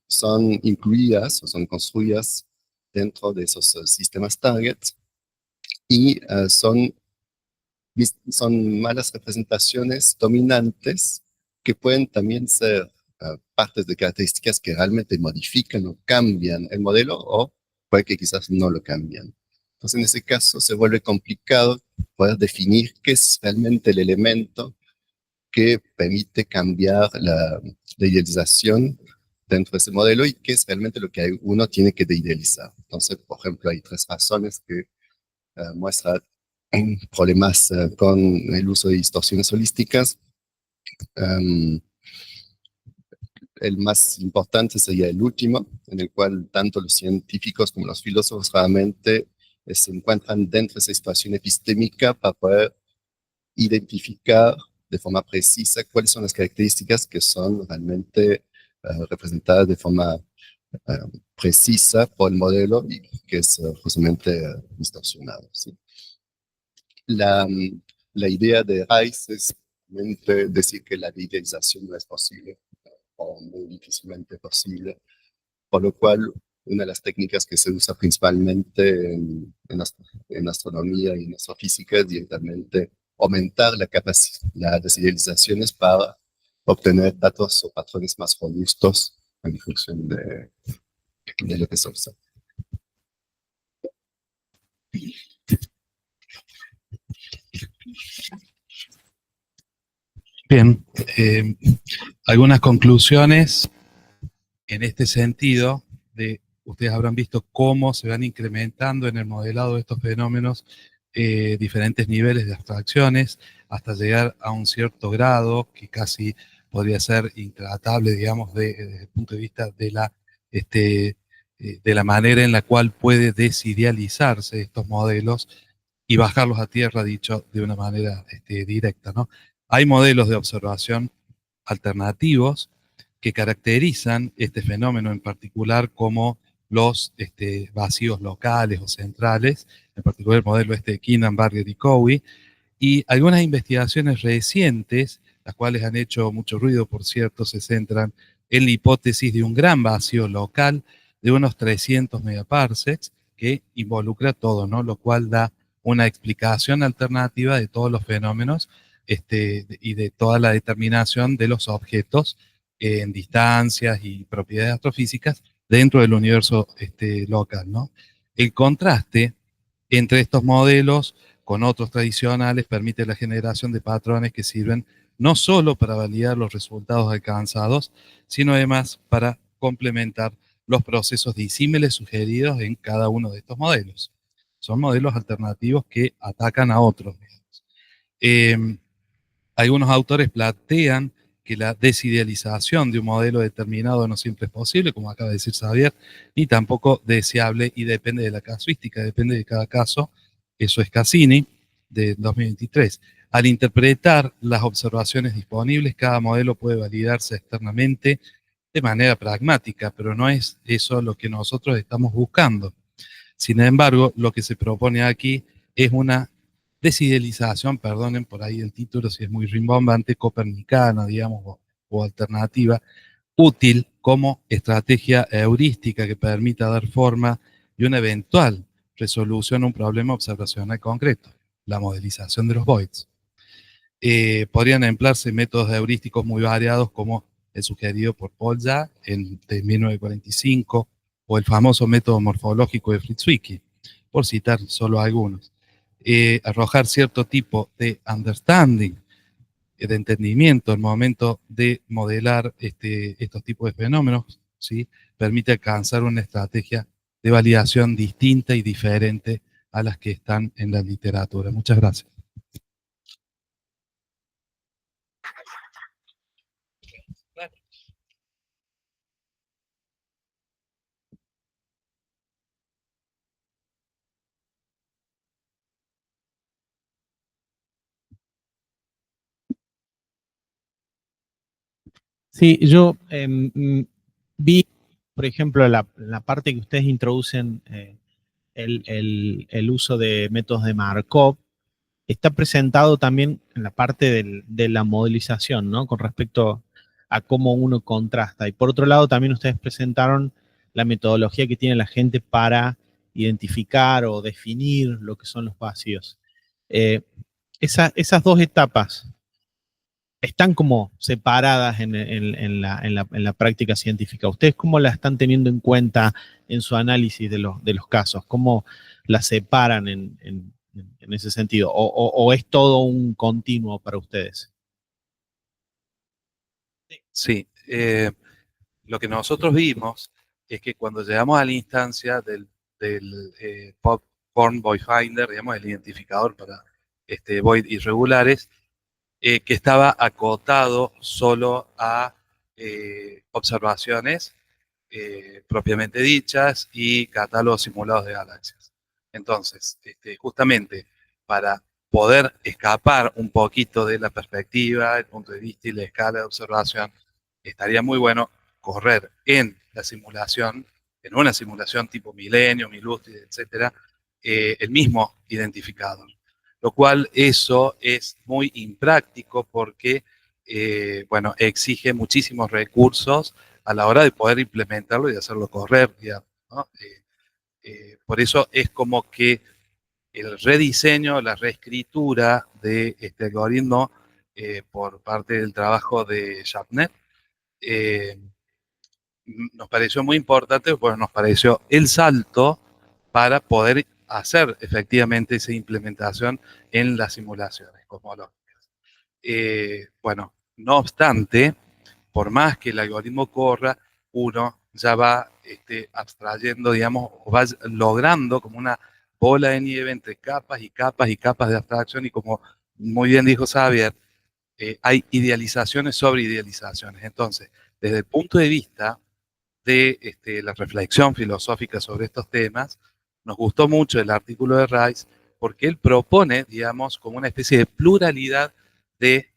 son incluidas o son construidas dentro de esos sistemas target y son malas representaciones dominantes que pueden también ser partes de características que realmente modifican o cambian el modelo o puede que quizás no lo cambian. Entonces en ese caso se vuelve complicado poder definir qué es realmente el elemento que permite cambiar la idealización dentro de ese modelo y qué es realmente lo que uno tiene que idealizar. Entonces, por ejemplo, hay 3 razones que muestran problemas con el uso de distorsiones holísticas. El más importante sería el último, en el cual tanto los científicos como los filósofos realmente se encuentran dentro de esa situación epistémica para poder identificar de forma precisa cuáles son las características que son realmente representadas de forma precisa por el modelo y que es justamente distorsionado, ¿sí? La idea de Rice es decir que la idealización no es posible o muy difícilmente posible, por lo cual una de las técnicas que se usa principalmente en astronomía y en astrofísica es directamente aumentar las idealizaciones para obtener datos o patrones más robustos en función de lo que se observa. Bien, algunas conclusiones en este sentido. Ustedes habrán visto cómo se van incrementando en el modelado de estos fenómenos diferentes niveles de abstracciones hasta llegar a un cierto grado que casi podría ser intratable, digamos, desde el punto de vista de la manera en la cual puede desidealizarse estos modelos y bajarlos a tierra, dicho de una manera directa, ¿no? Hay modelos de observación alternativos que caracterizan este fenómeno en particular como los vacíos locales o centrales, en particular el modelo de Kinnan-Barger y Cowie, y algunas investigaciones recientes, las cuales han hecho mucho ruido, por cierto, se centran en la hipótesis de un gran vacío local de unos 300 megaparsecs que involucra todo, ¿no? Lo cual da una explicación alternativa de todos los fenómenos y de toda la determinación de los objetos en distancias y propiedades astrofísicas dentro del universo local, ¿no? El contraste entre estos modelos con otros tradicionales permite la generación de patrones que sirven no solo para validar los resultados alcanzados, sino además para complementar los procesos disímiles sugeridos en cada uno de estos modelos. Son modelos alternativos que atacan a otros. Algunos autores plantean que la desidealización de un modelo determinado no siempre es posible, como acaba de decir Xavier, ni tampoco deseable y depende de la casuística, depende de cada caso. Eso es Cassini, de 2023. Al interpretar las observaciones disponibles, cada modelo puede validarse externamente de manera pragmática, pero no es eso lo que nosotros estamos buscando. Sin embargo, lo que se propone aquí es una desidealización, perdonen por ahí el título si es muy rimbombante, copernicana, digamos, o alternativa, útil como estrategia heurística que permita dar forma y una eventual resolución a un problema observacional concreto, la modelización de los voids. Podrían emplearse métodos heurísticos muy variados como el sugerido por Polya de 1945 o el famoso método morfológico de Fritz-Zwicky, por citar solo algunos. Arrojar cierto tipo de understanding, de entendimiento al momento de modelar estos tipos de fenómenos, ¿sí? Permite alcanzar una estrategia de validación distinta y diferente a las que están en la literatura. Muchas gracias. Sí, yo vi, por ejemplo, la parte que ustedes introducen, el uso de métodos de Markov, está presentado también en la parte de la modelización, ¿no? Con respecto a cómo uno contrasta. Y por otro lado, también ustedes presentaron la metodología que tiene la gente para identificar o definir lo que son los vacíos. Esas dos etapas están como separadas en la práctica científica. ¿Ustedes cómo la están teniendo en cuenta en su análisis de los casos? ¿Cómo la separan en ese sentido? ¿O es todo un continuo para ustedes? Sí, lo que nosotros vimos es que cuando llegamos a la instancia del Popcorn Void Finder, digamos, el identificador para void irregulares, que estaba acotado solo a observaciones propiamente dichas y catálogos simulados de galaxias. Entonces, justamente para poder escapar un poquito de la perspectiva, el punto de vista y la escala de observación, estaría muy bueno correr en la simulación, en una simulación tipo milenio, milustri, etcétera, el mismo identificador. Lo cual eso es muy impráctico porque, bueno, exige muchísimos recursos a la hora de poder implementarlo y hacerlo correr, digamos, ¿no? Por eso es como que el rediseño, la reescritura de este algoritmo por parte del trabajo de Jamee nos pareció muy importante, pues nos pareció el salto para poder hacer efectivamente esa implementación en las simulaciones cosmológicas. Bueno, no obstante, por más que el algoritmo corra, uno ya va abstrayendo, digamos, o va logrando como una bola de nieve entre capas y capas y capas de abstracción, y como muy bien dijo Xavier, hay idealizaciones sobre idealizaciones. Entonces, desde el punto de vista de la reflexión filosófica sobre estos temas, nos gustó mucho el artículo de Rice porque él propone, digamos, como una especie de pluralidad de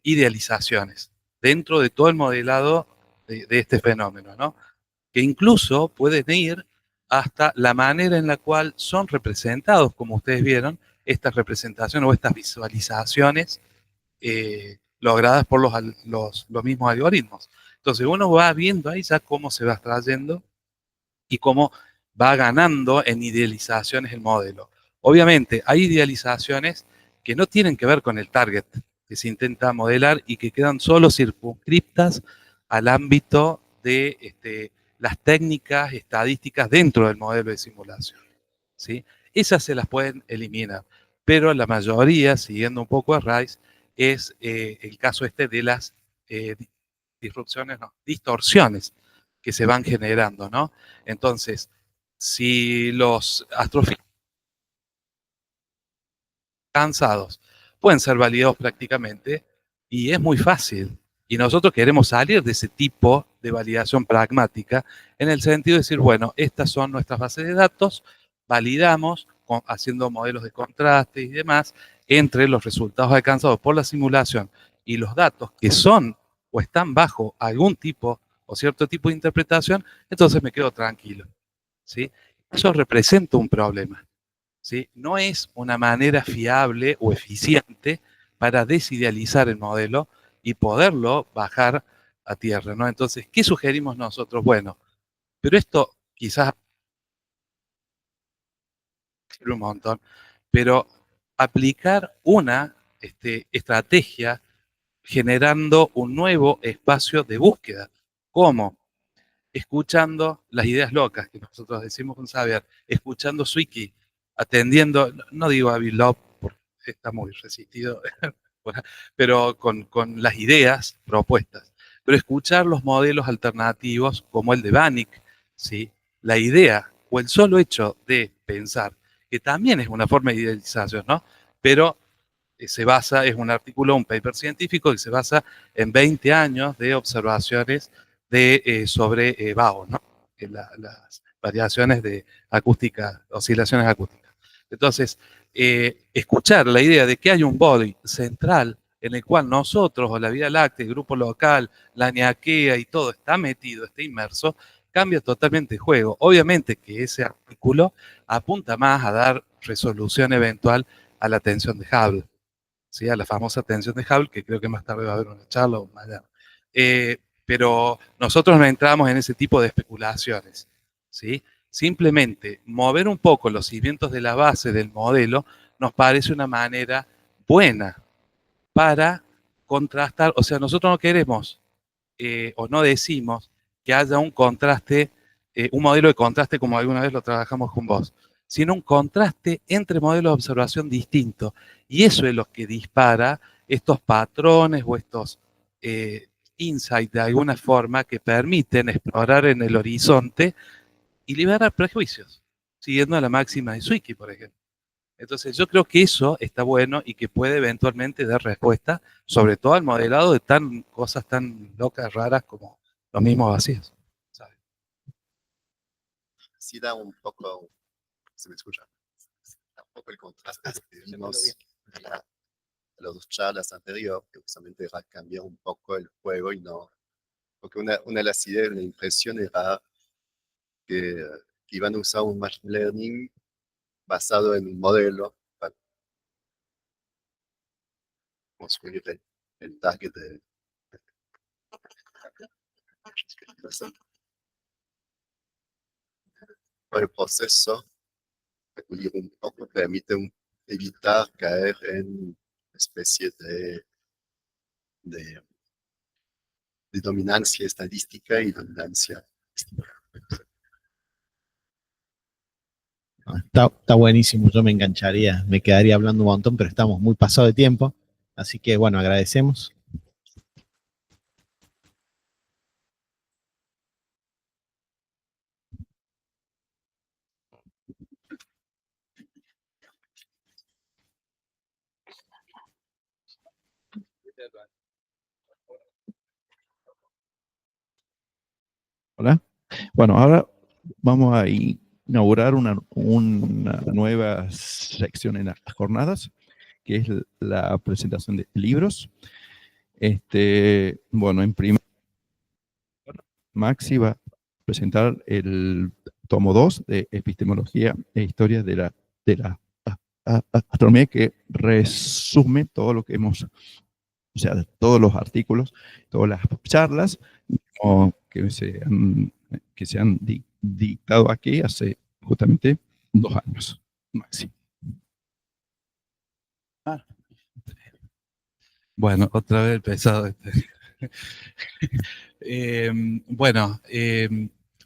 idealizaciones dentro de todo el modelado de este fenómeno, ¿no? Que incluso pueden ir hasta la manera en la cual son representados, como ustedes vieron, estas representaciones o estas visualizaciones logradas por los mismos algoritmos. Entonces uno va viendo ahí ya cómo se va extrayendo y cómo va ganando en idealizaciones el modelo. Obviamente hay idealizaciones que no tienen que ver con el target que se intenta modelar y que quedan solo circunscriptas al ámbito de las técnicas estadísticas dentro del modelo de simulación, ¿sí? Esas se las pueden eliminar, pero la mayoría, siguiendo un poco a Rice, es el caso de las distorsiones que se van generando, ¿no? Entonces, si los astrofísicos cansados pueden ser validados prácticamente, y es muy fácil. Y nosotros queremos salir de ese tipo de validación pragmática en el sentido de decir, bueno, estas son nuestras bases de datos, validamos haciendo modelos de contraste y demás entre los resultados alcanzados por la simulación y los datos que son o están bajo algún tipo o cierto tipo de interpretación, entonces me quedo tranquilo, ¿sí? Eso representa un problema, ¿sí? No es una manera fiable o eficiente para desidealizar el modelo y poderlo bajar a tierra, ¿no? Entonces, ¿qué sugerimos nosotros? Bueno, pero esto quizás un montón, pero aplicar una estrategia generando un nuevo espacio de búsqueda. ¿Cómo? Escuchando las ideas locas que nosotros decimos con Xavier, escuchando Swiki, atendiendo, no digo a Bill porque está muy resistido, pero con las ideas propuestas. Pero escuchar los modelos alternativos como el de Banach, ¿sí? La idea o el solo hecho de pensar, que también es una forma de idealización, ¿no? Pero se basa, es un artículo, un paper científico que se basa en 20 años de observaciones sobre BAO, ¿no? Las variaciones de acústica, oscilaciones acústicas. Entonces, escuchar la idea de que hay un body central en el cual nosotros, o la Vía Láctea, el grupo local, la Niaquea y todo está metido, está inmerso, cambia totalmente el juego. Obviamente que ese artículo apunta más a dar resolución eventual a la tensión de Hubble, ¿sí? A la famosa tensión de Hubble, que creo que más tarde va a haber una charla o mañana. Pero nosotros no entramos en ese tipo de especulaciones, ¿sí? Simplemente mover un poco los cimientos de la base del modelo nos parece una manera buena para contrastar. O sea, nosotros no queremos o no decimos que haya un contraste, un modelo de contraste como alguna vez lo trabajamos con vos, sino un contraste entre modelos de observación distintos. Y eso es lo que dispara estos patrones o estos insight de alguna forma que permiten explorar en el horizonte y liberar prejuicios, siguiendo la máxima de Zwicky, por ejemplo. Entonces yo creo que eso está bueno y que puede eventualmente dar respuesta, sobre todo al modelado de cosas tan locas, raras como los mismos vacíos. ¿Sabes? Sí da un poco, se me escucha, da un poco el contraste que vimos en las dos charlas anteriores, que justamente era cambiar un poco el juego y no, porque una de las ideas, la impresión era que iban a usar un machine learning basado en un modelo para construir el target de el proceso, pulir un poco, permite evitar caer en una especie de dominancia estadística y dominancia. Está buenísimo, yo me engancharía, me quedaría hablando un montón, pero estamos muy pasados de tiempo, así que bueno, agradecemos. Hola. Bueno, ahora vamos a inaugurar una nueva sección en las jornadas, que es la presentación de libros. Bueno, en primer lugar, Maxi va a presentar el tomo 2 de Epistemología e Historia de la Astronomía, que resume todo lo que hemos, o sea, todos los artículos, todas las charlas que se han dictado aquí hace justamente 2 años. Maxi. Bueno, otra vez pesado. Bueno,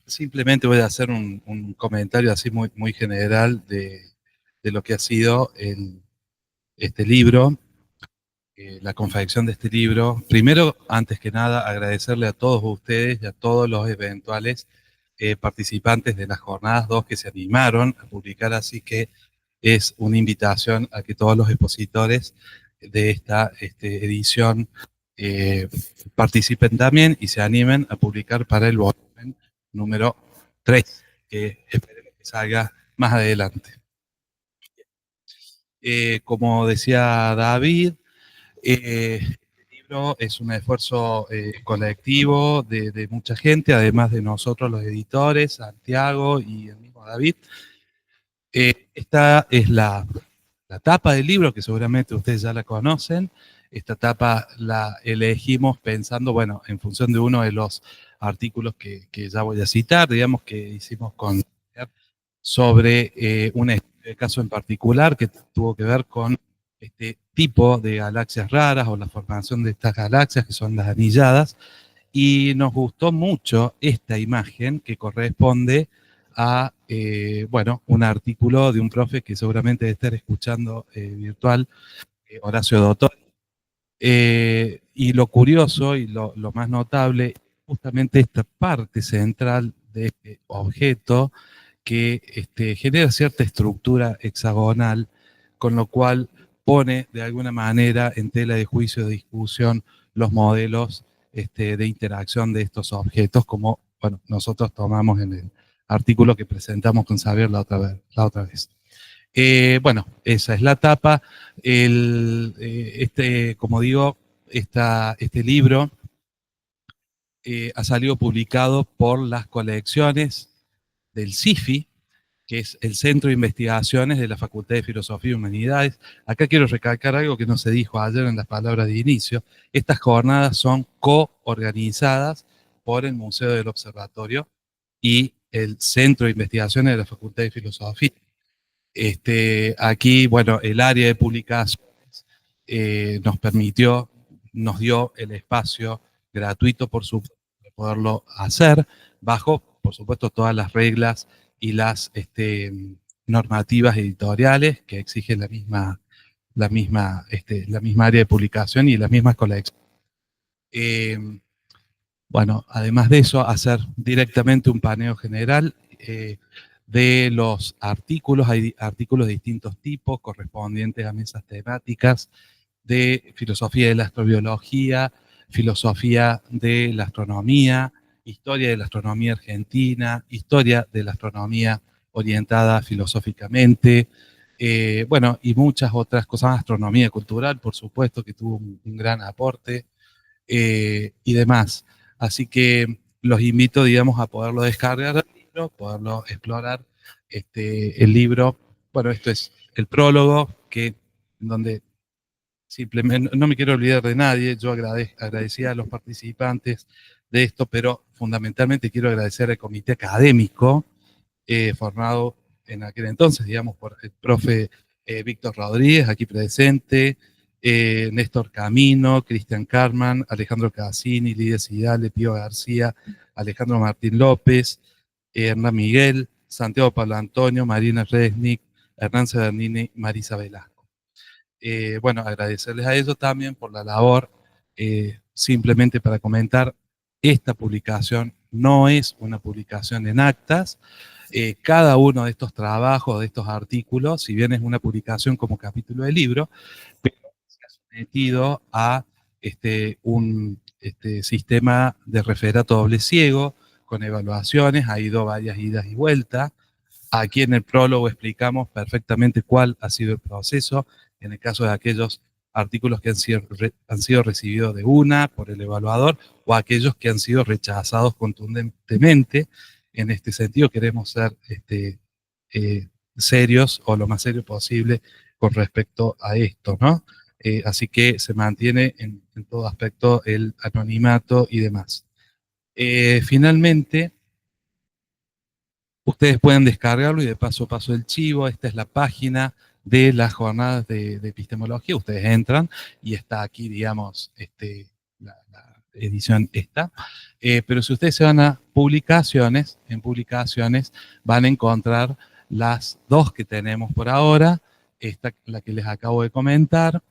simplemente voy a hacer un comentario así muy general de lo que ha sido este libro, la confección de este libro. Primero, antes que nada, agradecerle a todos ustedes y a todos los eventuales participantes de las jornadas 2 que se animaron a publicar, así que es una invitación a que todos los expositores de esta edición participen también y se animen a publicar para el volumen número 3, que esperemos que salga más adelante. Como decía David, este libro es un esfuerzo colectivo de mucha gente, además de nosotros los editores, Santiago y el mismo David. Esta es la tapa del libro, que seguramente ustedes ya la conocen. Esta tapa la elegimos pensando, bueno, en función de uno de los artículos que ya voy a citar, digamos, que hicimos sobre un caso en particular que tuvo que ver con este tipo de galaxias raras o la formación de estas galaxias, que son las anilladas, y nos gustó mucho esta imagen que corresponde a, bueno, un artículo de un profe que seguramente debe estar escuchando virtual, Horacio Dottori. Y lo curioso y lo más notable, justamente esta parte central de este objeto que genera cierta estructura hexagonal, con lo cual pone de alguna manera en tela de juicio, de discusión, los modelos de interacción de estos objetos, como bueno, nosotros tomamos en el artículo que presentamos con Xavier la otra vez. Bueno, esa es la tapa. Como digo, este libro ha salido publicado por las colecciones del CIFI, que es el Centro de Investigaciones de la Facultad de Filosofía y Humanidades. Acá quiero recalcar algo que no se dijo ayer en las palabras de inicio. Estas jornadas son coorganizadas por el Museo del Observatorio y el Centro de Investigaciones de la Facultad de Filosofía. Aquí, bueno, el área de publicaciones nos dio el espacio gratuito, por supuesto, de poderlo hacer, bajo, por supuesto, todas las reglas y las normativas editoriales que exigen la misma área de publicación y las mismas colecciones. bueno, además de eso, hacer directamente un paneo general de los artículos. Hay artículos de distintos tipos correspondientes a mesas temáticas de filosofía de la astrobiología, filosofía de la astronomía, historia de la astronomía argentina, historia de la astronomía orientada filosóficamente, bueno, y muchas otras cosas, astronomía cultural, por supuesto, que tuvo un gran aporte, y demás. Así que los invito, digamos, a poderlo descargar el libro, poderlo explorar. El libro, bueno, esto es el prólogo, donde simplemente, no me quiero olvidar de nadie, yo agradecía a los participantes de esto, pero fundamentalmente quiero agradecer al comité académico formado en aquel entonces, digamos, por el profe Víctor Rodríguez, aquí presente, Néstor Camino, Cristian Carman, Alejandro Cassini, Lidia Sidale, Pío García, Alejandro Martín López, Hernán Miguel, Santiago Pablo Antonio, Marina Resnick, Hernán Cedernini, Marisa Velasco. Bueno, agradecerles a ellos también por la labor, simplemente para comentar, esta publicación no es una publicación en actas. Cada uno de estos trabajos, de estos artículos, si bien es una publicación como capítulo de libro, pero se ha sometido a un sistema de referato doble ciego, con evaluaciones, ha ido varias idas y vueltas. Aquí en el prólogo explicamos perfectamente cuál ha sido el proceso, en el caso de aquellos artículos que han sido recibidos de una por el evaluador, o aquellos que han sido rechazados contundentemente. En este sentido queremos ser serios, o lo más serio posible, con respecto a esto, ¿no? Así que se mantiene en todo aspecto el anonimato y demás. Finalmente, ustedes pueden descargarlo, y de paso paso el chivo. Esta es la página de las jornadas de epistemología. Ustedes entran y está aquí, digamos, la edición esta. Pero si ustedes se van a publicaciones, en publicaciones van a encontrar las dos que tenemos por ahora, esta, la que les acabo de comentar,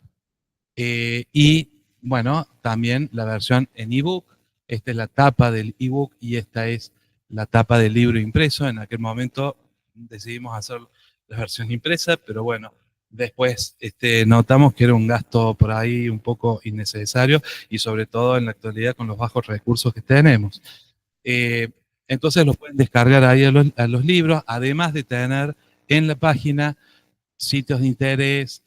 y bueno, también la versión en ebook. Esta es la tapa del ebook y esta es la tapa del libro impreso. En aquel momento decidimos hacer la versión impresa, pero bueno, después notamos que era un gasto por ahí un poco innecesario, y sobre todo en la actualidad con los bajos recursos que tenemos. Entonces los pueden descargar ahí a los libros, además de tener en la página sitios de interés,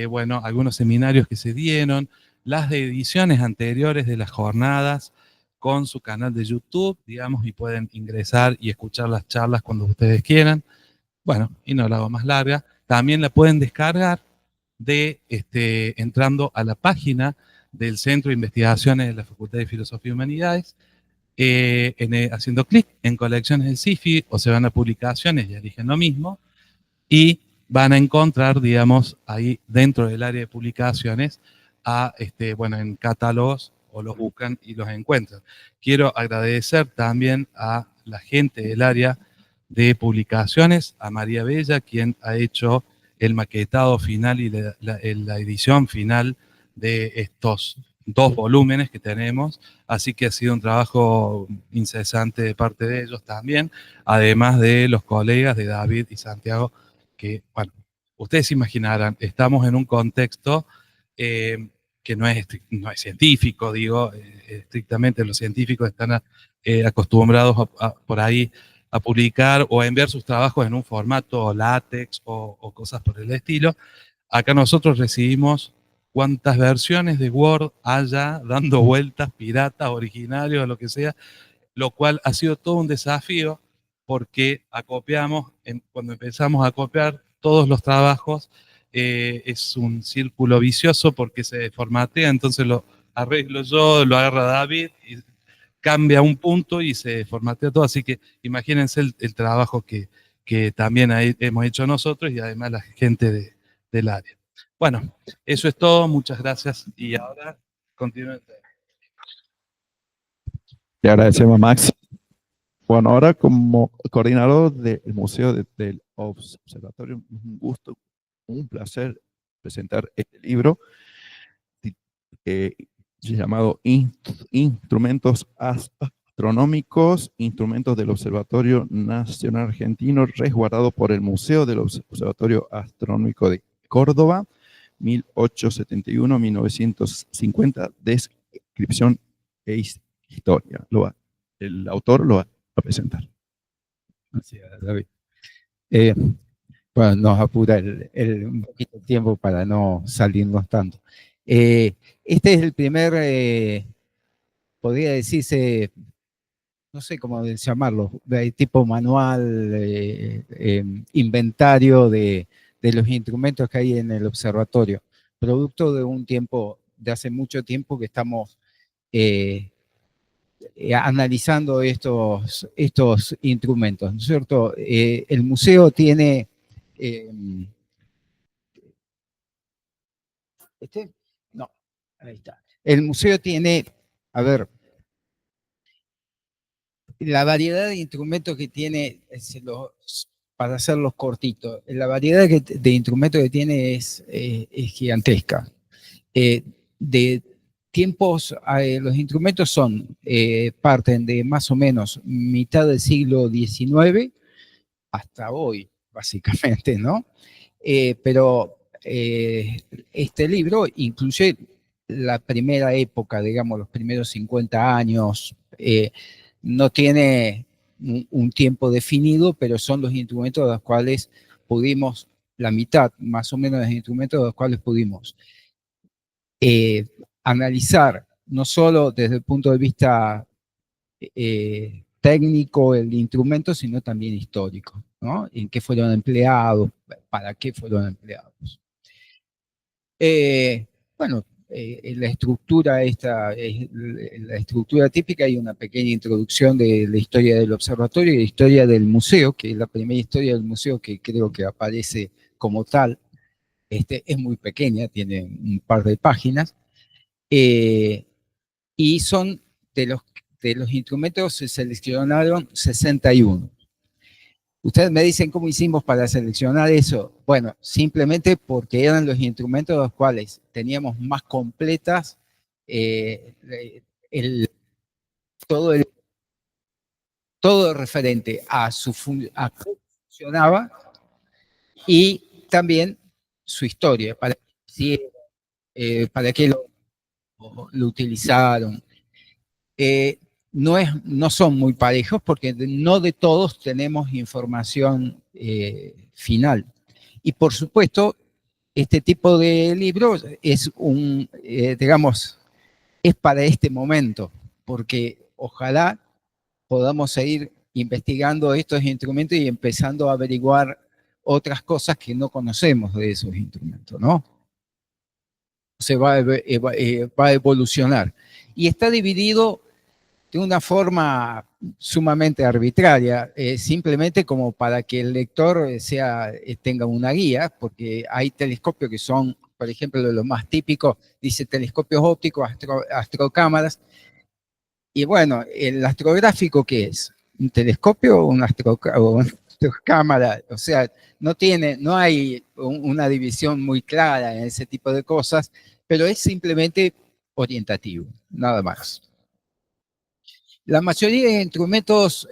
bueno, algunos seminarios que se dieron, las de ediciones anteriores de las jornadas, con su canal de YouTube, digamos, y pueden ingresar y escuchar las charlas cuando ustedes quieran. Bueno, y no la hago más larga. También la pueden descargar entrando a la página del Centro de Investigaciones de la Facultad de Filosofía y Humanidades, haciendo clic en colecciones del SIFI, o se van a publicaciones y eligen lo mismo, y van a encontrar, digamos, ahí dentro del área de publicaciones, bueno, en catálogos, o los buscan y los encuentran. Quiero agradecer también a la gente del área de publicaciones, a María Bella, quien ha hecho el maquetado final y la edición final de estos 2 volúmenes que tenemos, así que ha sido un trabajo incesante de parte de ellos también, además de los colegas de David y Santiago, que, bueno, ustedes imaginarán, estamos en un contexto que no es científico, digo, estrictamente los científicos están acostumbrados por ahí a publicar o a enviar sus trabajos en un formato látex o cosas por el estilo. Acá nosotros recibimos cuantas versiones de Word haya dando vueltas, piratas, originarios, o lo que sea, lo cual ha sido todo un desafío, porque acopiamos, cuando empezamos a copiar todos los trabajos, es un círculo vicioso porque se formatea, entonces lo arreglo yo, lo agarra David, y cambia un punto y se formatea todo, así que imagínense el trabajo que también hemos hecho nosotros, y además la gente del área. Bueno, eso es todo, muchas gracias, y ahora continúen. Le agradecemos, Max. Bueno, ahora como coordinador del Museo del Observatorio, un gusto, un placer presentar este libro llamado Instrumentos Astronómicos, Instrumentos del Observatorio Nacional Argentino, resguardado por el Museo del Observatorio Astronómico de Córdoba, 1871-1950, descripción e historia. El autor lo va a presentar. Gracias, David. Bueno, nos apura un poquito de tiempo para no salirnos tanto. Este es el primer, podría decirse, no sé cómo llamarlo, tipo manual, inventario de los instrumentos que hay en el observatorio, producto de un tiempo, de hace mucho tiempo que estamos analizando estos instrumentos, ¿no es cierto? El museo tiene... No, ahí está. El museo tiene, a ver, la variedad de instrumentos que tiene, para hacerlos cortitos, la variedad de instrumentos que tiene es gigantesca. De tiempos, los instrumentos parten de más o menos mitad del siglo XIX hasta hoy, básicamente, ¿no? Pero este libro incluye la primera época, digamos, los primeros 50 años, no tiene un tiempo definido, pero son los instrumentos de los cuales pudimos, la mitad más o menos de los instrumentos de los cuales pudimos analizar, no solo desde el punto de vista técnico el instrumento, sino también histórico, ¿no? En qué fueron empleados, para qué fueron empleados. Bueno, la estructura la estructura típica, hay una pequeña introducción de la historia del observatorio y la historia del museo, que es la primera historia del museo que creo que aparece como tal. Es muy pequeña, tiene un par de páginas, y son de los instrumentos se seleccionaron 61. Ustedes me dicen cómo hicimos para seleccionar eso. Bueno, simplemente porque eran los instrumentos de los cuales teníamos más completas todo referente a cómo funcionaba y también su historia, para qué lo utilizaron. No son muy parejos porque no de todos tenemos información final. Y por supuesto, este tipo de libros es digamos, es para este momento, porque ojalá podamos seguir investigando estos instrumentos y empezando a averiguar otras cosas que no conocemos de esos instrumentos, ¿no? Se va a evolucionar. Y está dividido de una forma sumamente arbitraria, simplemente como para que el lector tenga una guía, porque hay telescopios que son, por ejemplo, los más típicos, dice telescopios ópticos, astrocámaras, y bueno, el astrográfico, ¿qué es? ¿Un telescopio o una astrocámara? O sea, no hay una división muy clara en ese tipo de cosas, pero es simplemente orientativo, nada más. La mayoría de instrumentos,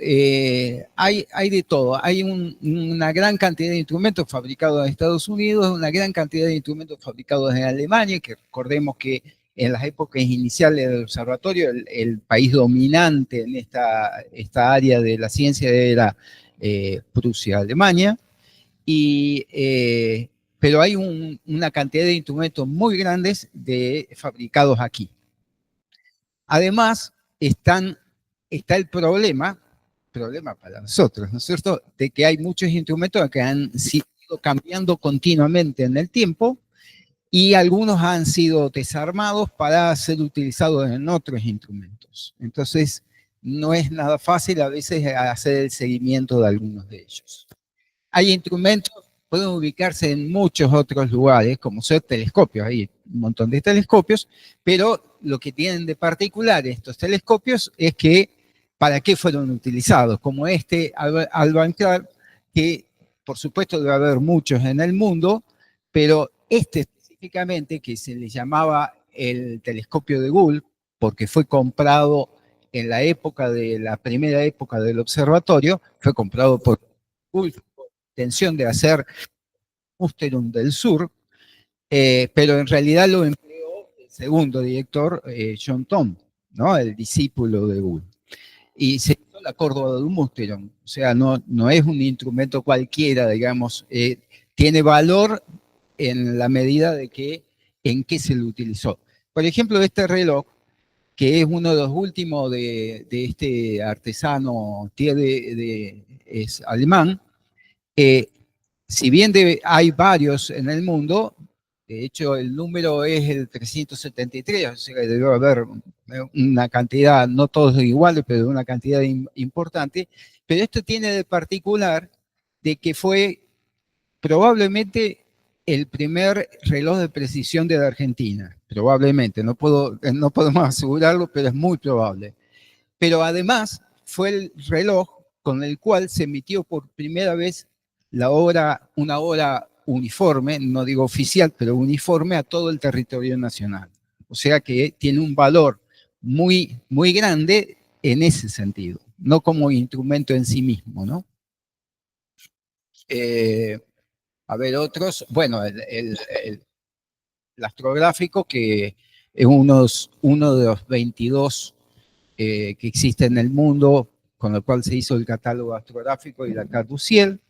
hay de todo. Hay una gran cantidad de instrumentos fabricados en Estados Unidos, una gran cantidad de instrumentos fabricados en Alemania, que recordemos que en las épocas iniciales del observatorio, el país dominante en esta área de la ciencia era Prusia, Alemania, pero hay una cantidad de instrumentos muy grandes fabricados aquí. Además, está el problema para nosotros, ¿no es cierto?, de que hay muchos instrumentos que han sido cambiando continuamente en el tiempo y algunos han sido desarmados para ser utilizados en otros instrumentos. Entonces, no es nada fácil a veces hacer el seguimiento de algunos de ellos. Hay instrumentos, pueden ubicarse en muchos otros lugares, como ser telescopios, hay un montón de telescopios, pero lo que tienen de particular estos telescopios es que para qué fueron utilizados, como Alban Clark, que por supuesto debe haber muchos en el mundo, pero específicamente, que se le llamaba el telescopio de Gould, porque fue comprado en la época de la primera época del observatorio, fue comprado por Gould con intención de hacer Musterum del Sur, pero en realidad lo empleó el segundo director, John Thom, ¿no? El discípulo de Gould. Y se hizo la Córdoba de Musterum, o sea, no es un instrumento cualquiera, digamos, tiene valor en la medida de que en qué se lo utilizó. Por ejemplo, este reloj, que es uno de los últimos de este artesano, es alemán, si bien hay varios en el mundo, de hecho el número es el 373, o sea que debe haber una cantidad, no todos iguales, pero una cantidad importante, pero esto tiene de particular de que fue probablemente el primer reloj de precisión de la Argentina, probablemente, no podemos asegurarlo, pero es muy probable. Pero además fue el reloj con el cual se emitió por primera vez una hora uniforme, no digo oficial, pero uniforme a todo el territorio nacional. O sea que tiene un valor muy, muy grande en ese sentido, no como instrumento en sí mismo, ¿no? A ver, otros, bueno, el astrográfico, que es uno de los 22 que existen en el mundo, con el cual se hizo el catálogo astrográfico y la Carduciel.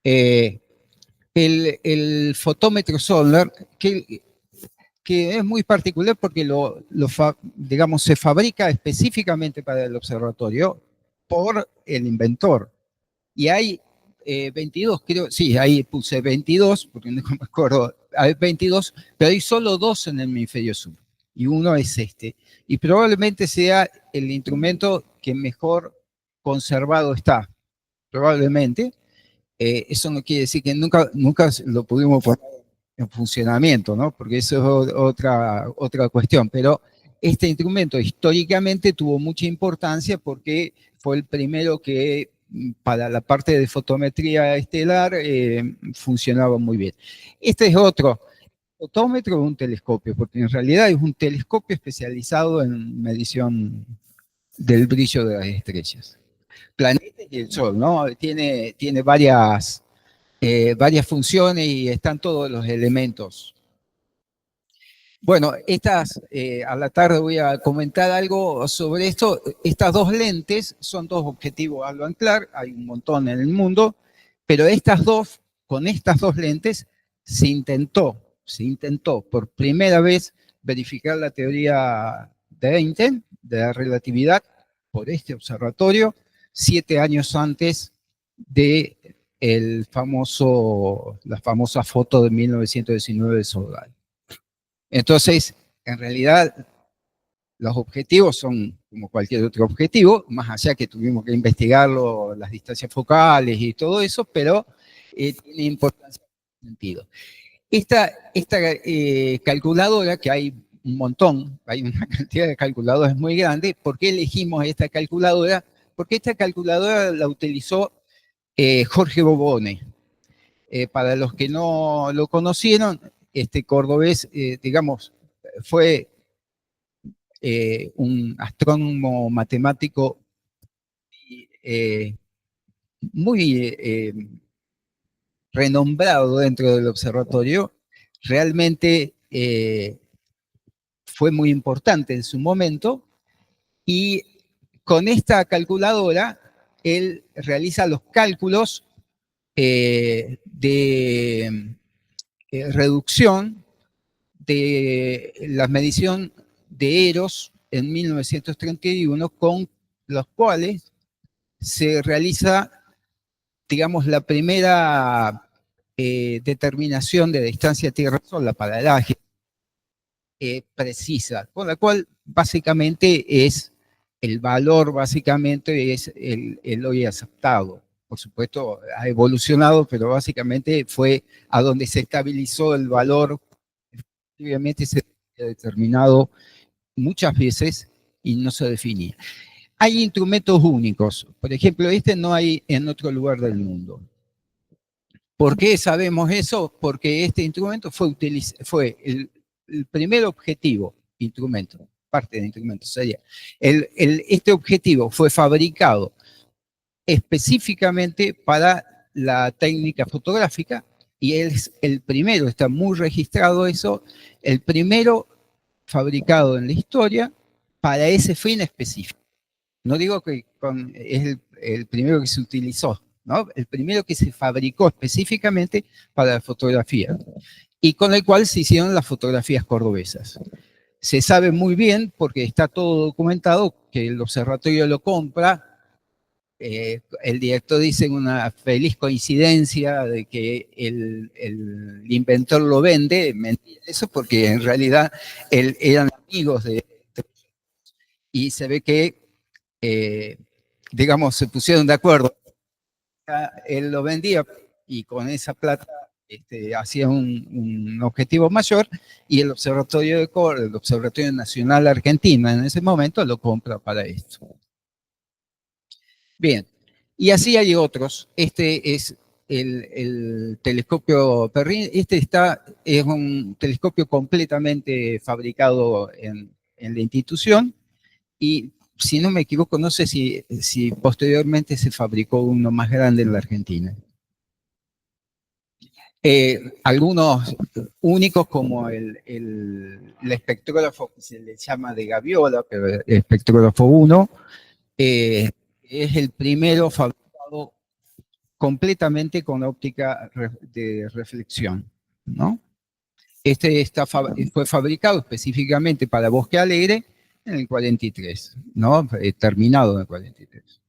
El fotómetro solar, que es muy particular porque digamos, se fabrica específicamente para el observatorio por el inventor. Y hay 22, creo, sí, ahí puse 22, porque no me acuerdo, hay 22, pero hay solo 2 en el hemisferio sur, y uno es este. Y probablemente sea el instrumento que mejor conservado está, probablemente. Eso no quiere decir que nunca lo pudimos poner en funcionamiento, ¿no? Porque eso es otra cuestión, pero este instrumento históricamente tuvo mucha importancia porque fue el primero que para la parte de fotometría estelar funcionaba muy bien. Este es otro fotómetro o un telescopio, porque en realidad es un telescopio especializado en medición del brillo de las estrellas. Planetas y el Sol, ¿no? Tiene varias funciones y están todos los elementos. Bueno, a la tarde voy a comentar algo sobre esto. Estas 2 lentes son 2 objetivos a lo anclar, hay un montón en el mundo, pero con estas dos lentes se intentó por primera vez verificar la teoría de Einstein, de la relatividad, por este observatorio, 7 años antes de la famosa foto de 1919 de Soldal. Entonces, en realidad, los objetivos son como cualquier otro objetivo, más allá que tuvimos que investigarlo, las distancias focales y todo eso, pero tiene importancia en ese sentido. Esta calculadora, que hay un montón, hay una cantidad de calculadoras muy grande. ¿Por qué elegimos esta calculadora? Porque esta calculadora la utilizó Jorge Bobone. Para los que no lo conocieron, este cordobés, digamos, fue un astrónomo matemático muy renombrado dentro del observatorio. Realmente fue muy importante en su momento, y con esta calculadora él realiza los cálculos de reducción de la medición de Eros en 1931, con los cuales se realiza, digamos, la primera determinación de distancia Tierra-Sol, la paralaje precisa, con la cual básicamente es el valor, básicamente es el hoy aceptado. Por supuesto, ha evolucionado, pero básicamente fue a donde se estabilizó el valor. Obviamente se ha determinado muchas veces y no se definía. Hay instrumentos únicos. Por ejemplo, este no hay en otro lugar del mundo. ¿Por qué sabemos eso? Porque este instrumento fue el primer objetivo, instrumento, parte del instrumento sería, este objetivo fue fabricado específicamente para la técnica fotográfica y es el primero, está muy registrado eso, el primero fabricado en la historia para ese fin específico. No digo que es el primero que se utilizó, ¿no? El primero que se fabricó específicamente para la fotografía y con el cual se hicieron las fotografías cordobesas. Se sabe muy bien, porque está todo documentado, que el observatorio lo compra. El director dice una feliz coincidencia de que el inventor lo vende. Mentira eso, porque en realidad eran amigos de... Y se ve que, digamos, se pusieron de acuerdo. Él lo vendía y con esa plata hacía un objetivo mayor, y el Observatorio de Córdoba, el Observatorio Nacional Argentina en ese momento lo compra para esto. Bien, y así hay otros. Este es el telescopio Perrin. Es un telescopio completamente fabricado en la institución, y si no me equivoco, no sé si posteriormente se fabricó uno más grande en la Argentina. Algunos únicos, como el espectrógrafo que se le llama de gaviola, pero el espectrógrafo 1, es el primero fabricado completamente con óptica de reflexión, ¿no? Fue fabricado específicamente para Bosque Alegre en el 43, ¿no? Terminado en el 43.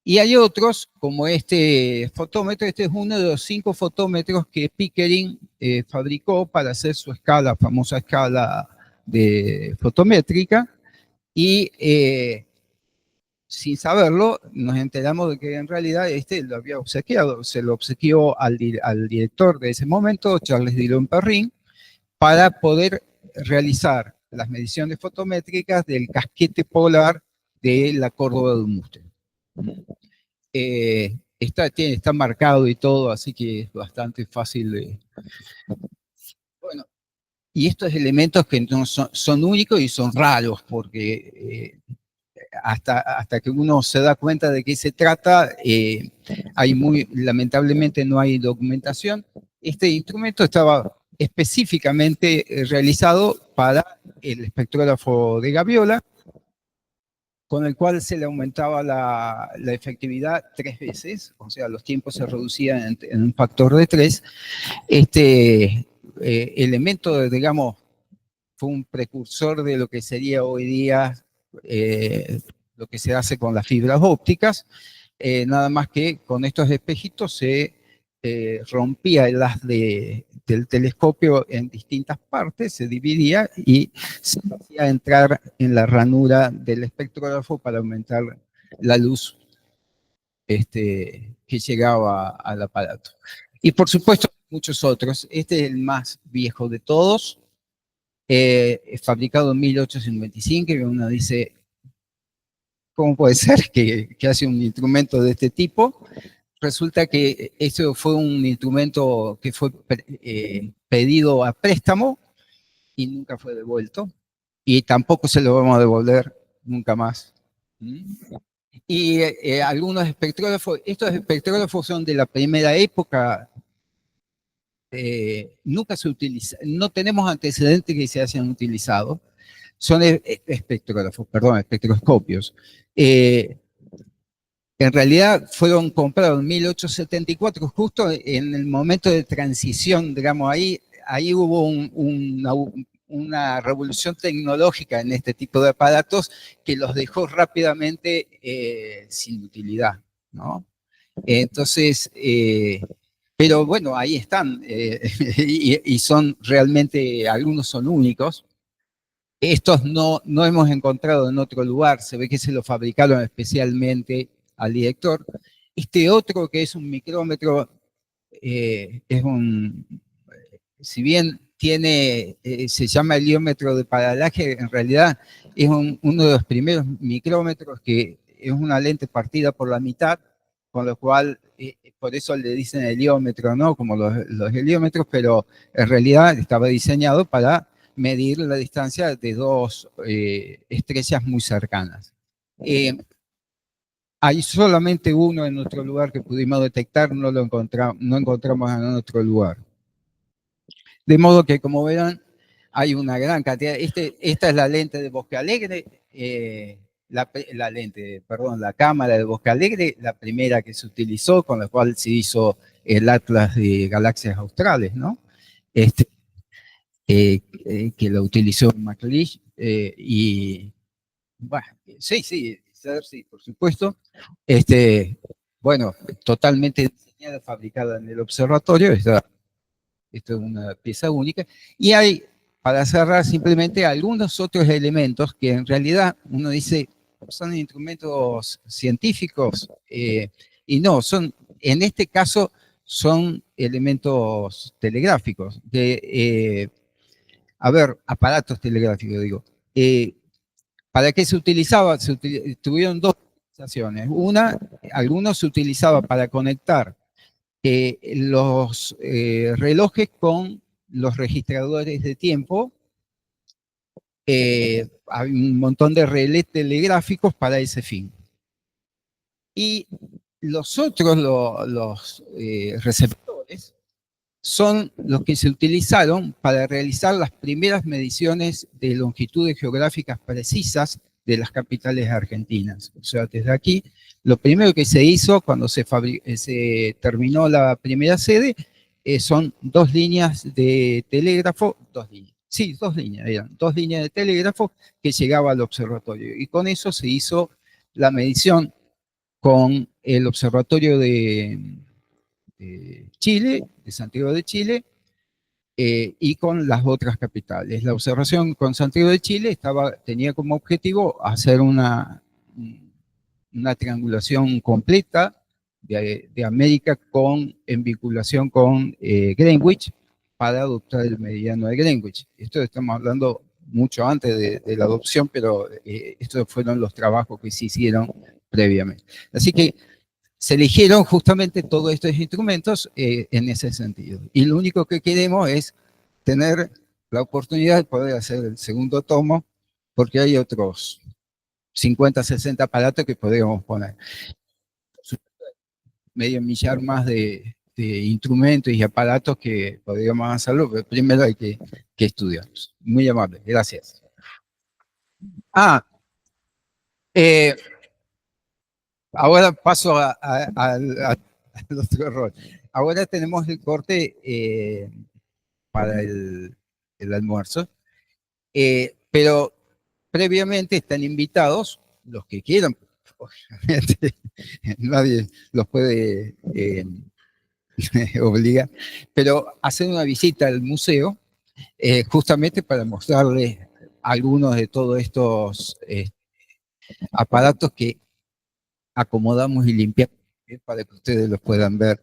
Y hay otros, como este fotómetro. Este es uno de los 5 fotómetros que Pickering fabricó para hacer su escala, famosa escala de fotométrica, y sin saberlo, nos enteramos de que en realidad lo había obsequiado, se lo obsequió al director de ese momento, Charles Dillon Perrin, para poder realizar las mediciones fotométricas del casquete polar de la Córdoba de Mustel. Está marcado y todo, así que es bastante fácil de... Bueno, y estos elementos que no son únicos y son raros, porque hasta que uno se da cuenta de qué se trata, lamentablemente no hay documentación. Este instrumento estaba específicamente realizado para el espectrógrafo de gaviola, con el cual se le aumentaba la efectividad 3 veces, o sea, los tiempos se reducían en un factor de 3. Este elemento, digamos, fue un precursor de lo que sería hoy día lo que se hace con las fibras ópticas, nada más que con estos espejitos se rompía el haz del telescopio en distintas partes, se dividía y se hacía entrar en la ranura del espectrógrafo para aumentar la luz que llegaba al aparato. Y por supuesto muchos otros. Este es el más viejo de todos, fabricado en 1855, y uno dice, ¿cómo puede ser que hace un instrumento de este tipo? Resulta que esto fue un instrumento que fue pedido a préstamo y nunca fue devuelto, y tampoco se lo vamos a devolver nunca más. Y algunos espectrógrafos, estos espectrógrafos son de la primera época, nunca se utiliza, no tenemos antecedentes que se hayan utilizado, son espectroscopios. En realidad fueron comprados en 1874, justo en el momento de transición, digamos, ahí hubo una revolución tecnológica en este tipo de aparatos que los dejó rápidamente sin utilidad, ¿no? Entonces, pero bueno, ahí están, y son realmente, algunos son únicos. Estos no hemos encontrado en otro lugar, se ve que se lo fabricaron especialmente al director. Este otro, que es un micrómetro, si bien se llama heliómetro de paralaje, en realidad es uno de los primeros micrómetros que es una lente partida por la mitad, con lo cual, por eso le dicen heliómetro, ¿no? Como los heliómetros, pero en realidad estaba diseñado para medir la distancia de dos estrellas muy cercanas. Hay solamente uno en otro lugar que pudimos detectar, no encontramos en otro lugar. De modo que, como verán, hay una gran cantidad. Esta es la lente de Bosque Alegre, la cámara de Bosque Alegre, la primera que se utilizó, con la cual se hizo el Atlas de Galaxias Australes, ¿no? Que lo utilizó McLeish, y bueno, sí, por supuesto. Bueno, totalmente diseñada, fabricada en el observatorio, esto es una pieza única, y hay, para cerrar, simplemente algunos otros elementos que en realidad uno dice, son instrumentos científicos, y no, en este caso, son elementos telegráficos, aparatos telegráficos, digo. ¿Para qué se utilizaba? Tuvieron dos utilizaciones. Algunos se utilizaba para conectar los relojes con los registradores de tiempo. Hay un montón de relés telegráficos para ese fin. Y los otros, los receptores, son los que se utilizaron para realizar las primeras mediciones de longitudes geográficas precisas de las capitales argentinas. O sea, desde aquí, lo primero que se hizo cuando se terminó la primera sede son dos líneas de telégrafo, dos líneas de telégrafo que llegaba al observatorio. Y con eso se hizo la medición con el observatorio de Chile, de Santiago de Chile, y con las otras capitales. La observación con Santiago de Chile tenía como objetivo hacer una triangulación completa de América en vinculación con Greenwich para adoptar el meridiano de Greenwich. Esto estamos hablando mucho antes de la adopción, pero estos fueron los trabajos que se hicieron previamente. Así que se eligieron justamente todos estos instrumentos en ese sentido. Y lo único que queremos es tener la oportunidad de poder hacer el segundo tomo, porque hay otros 50, 60 aparatos que podríamos poner. Medio millar más de instrumentos y aparatos que podríamos hacerlo, pero primero hay que estudiarlos. Muy amable, gracias. Ahora paso al otro rol. Ahora tenemos el corte para el almuerzo, pero previamente están invitados los que quieran. Obviamente, nadie los puede obligar, pero hacer una visita al museo justamente para mostrarles algunos de todos estos aparatos que acomodamos y limpiamos para que ustedes los puedan ver.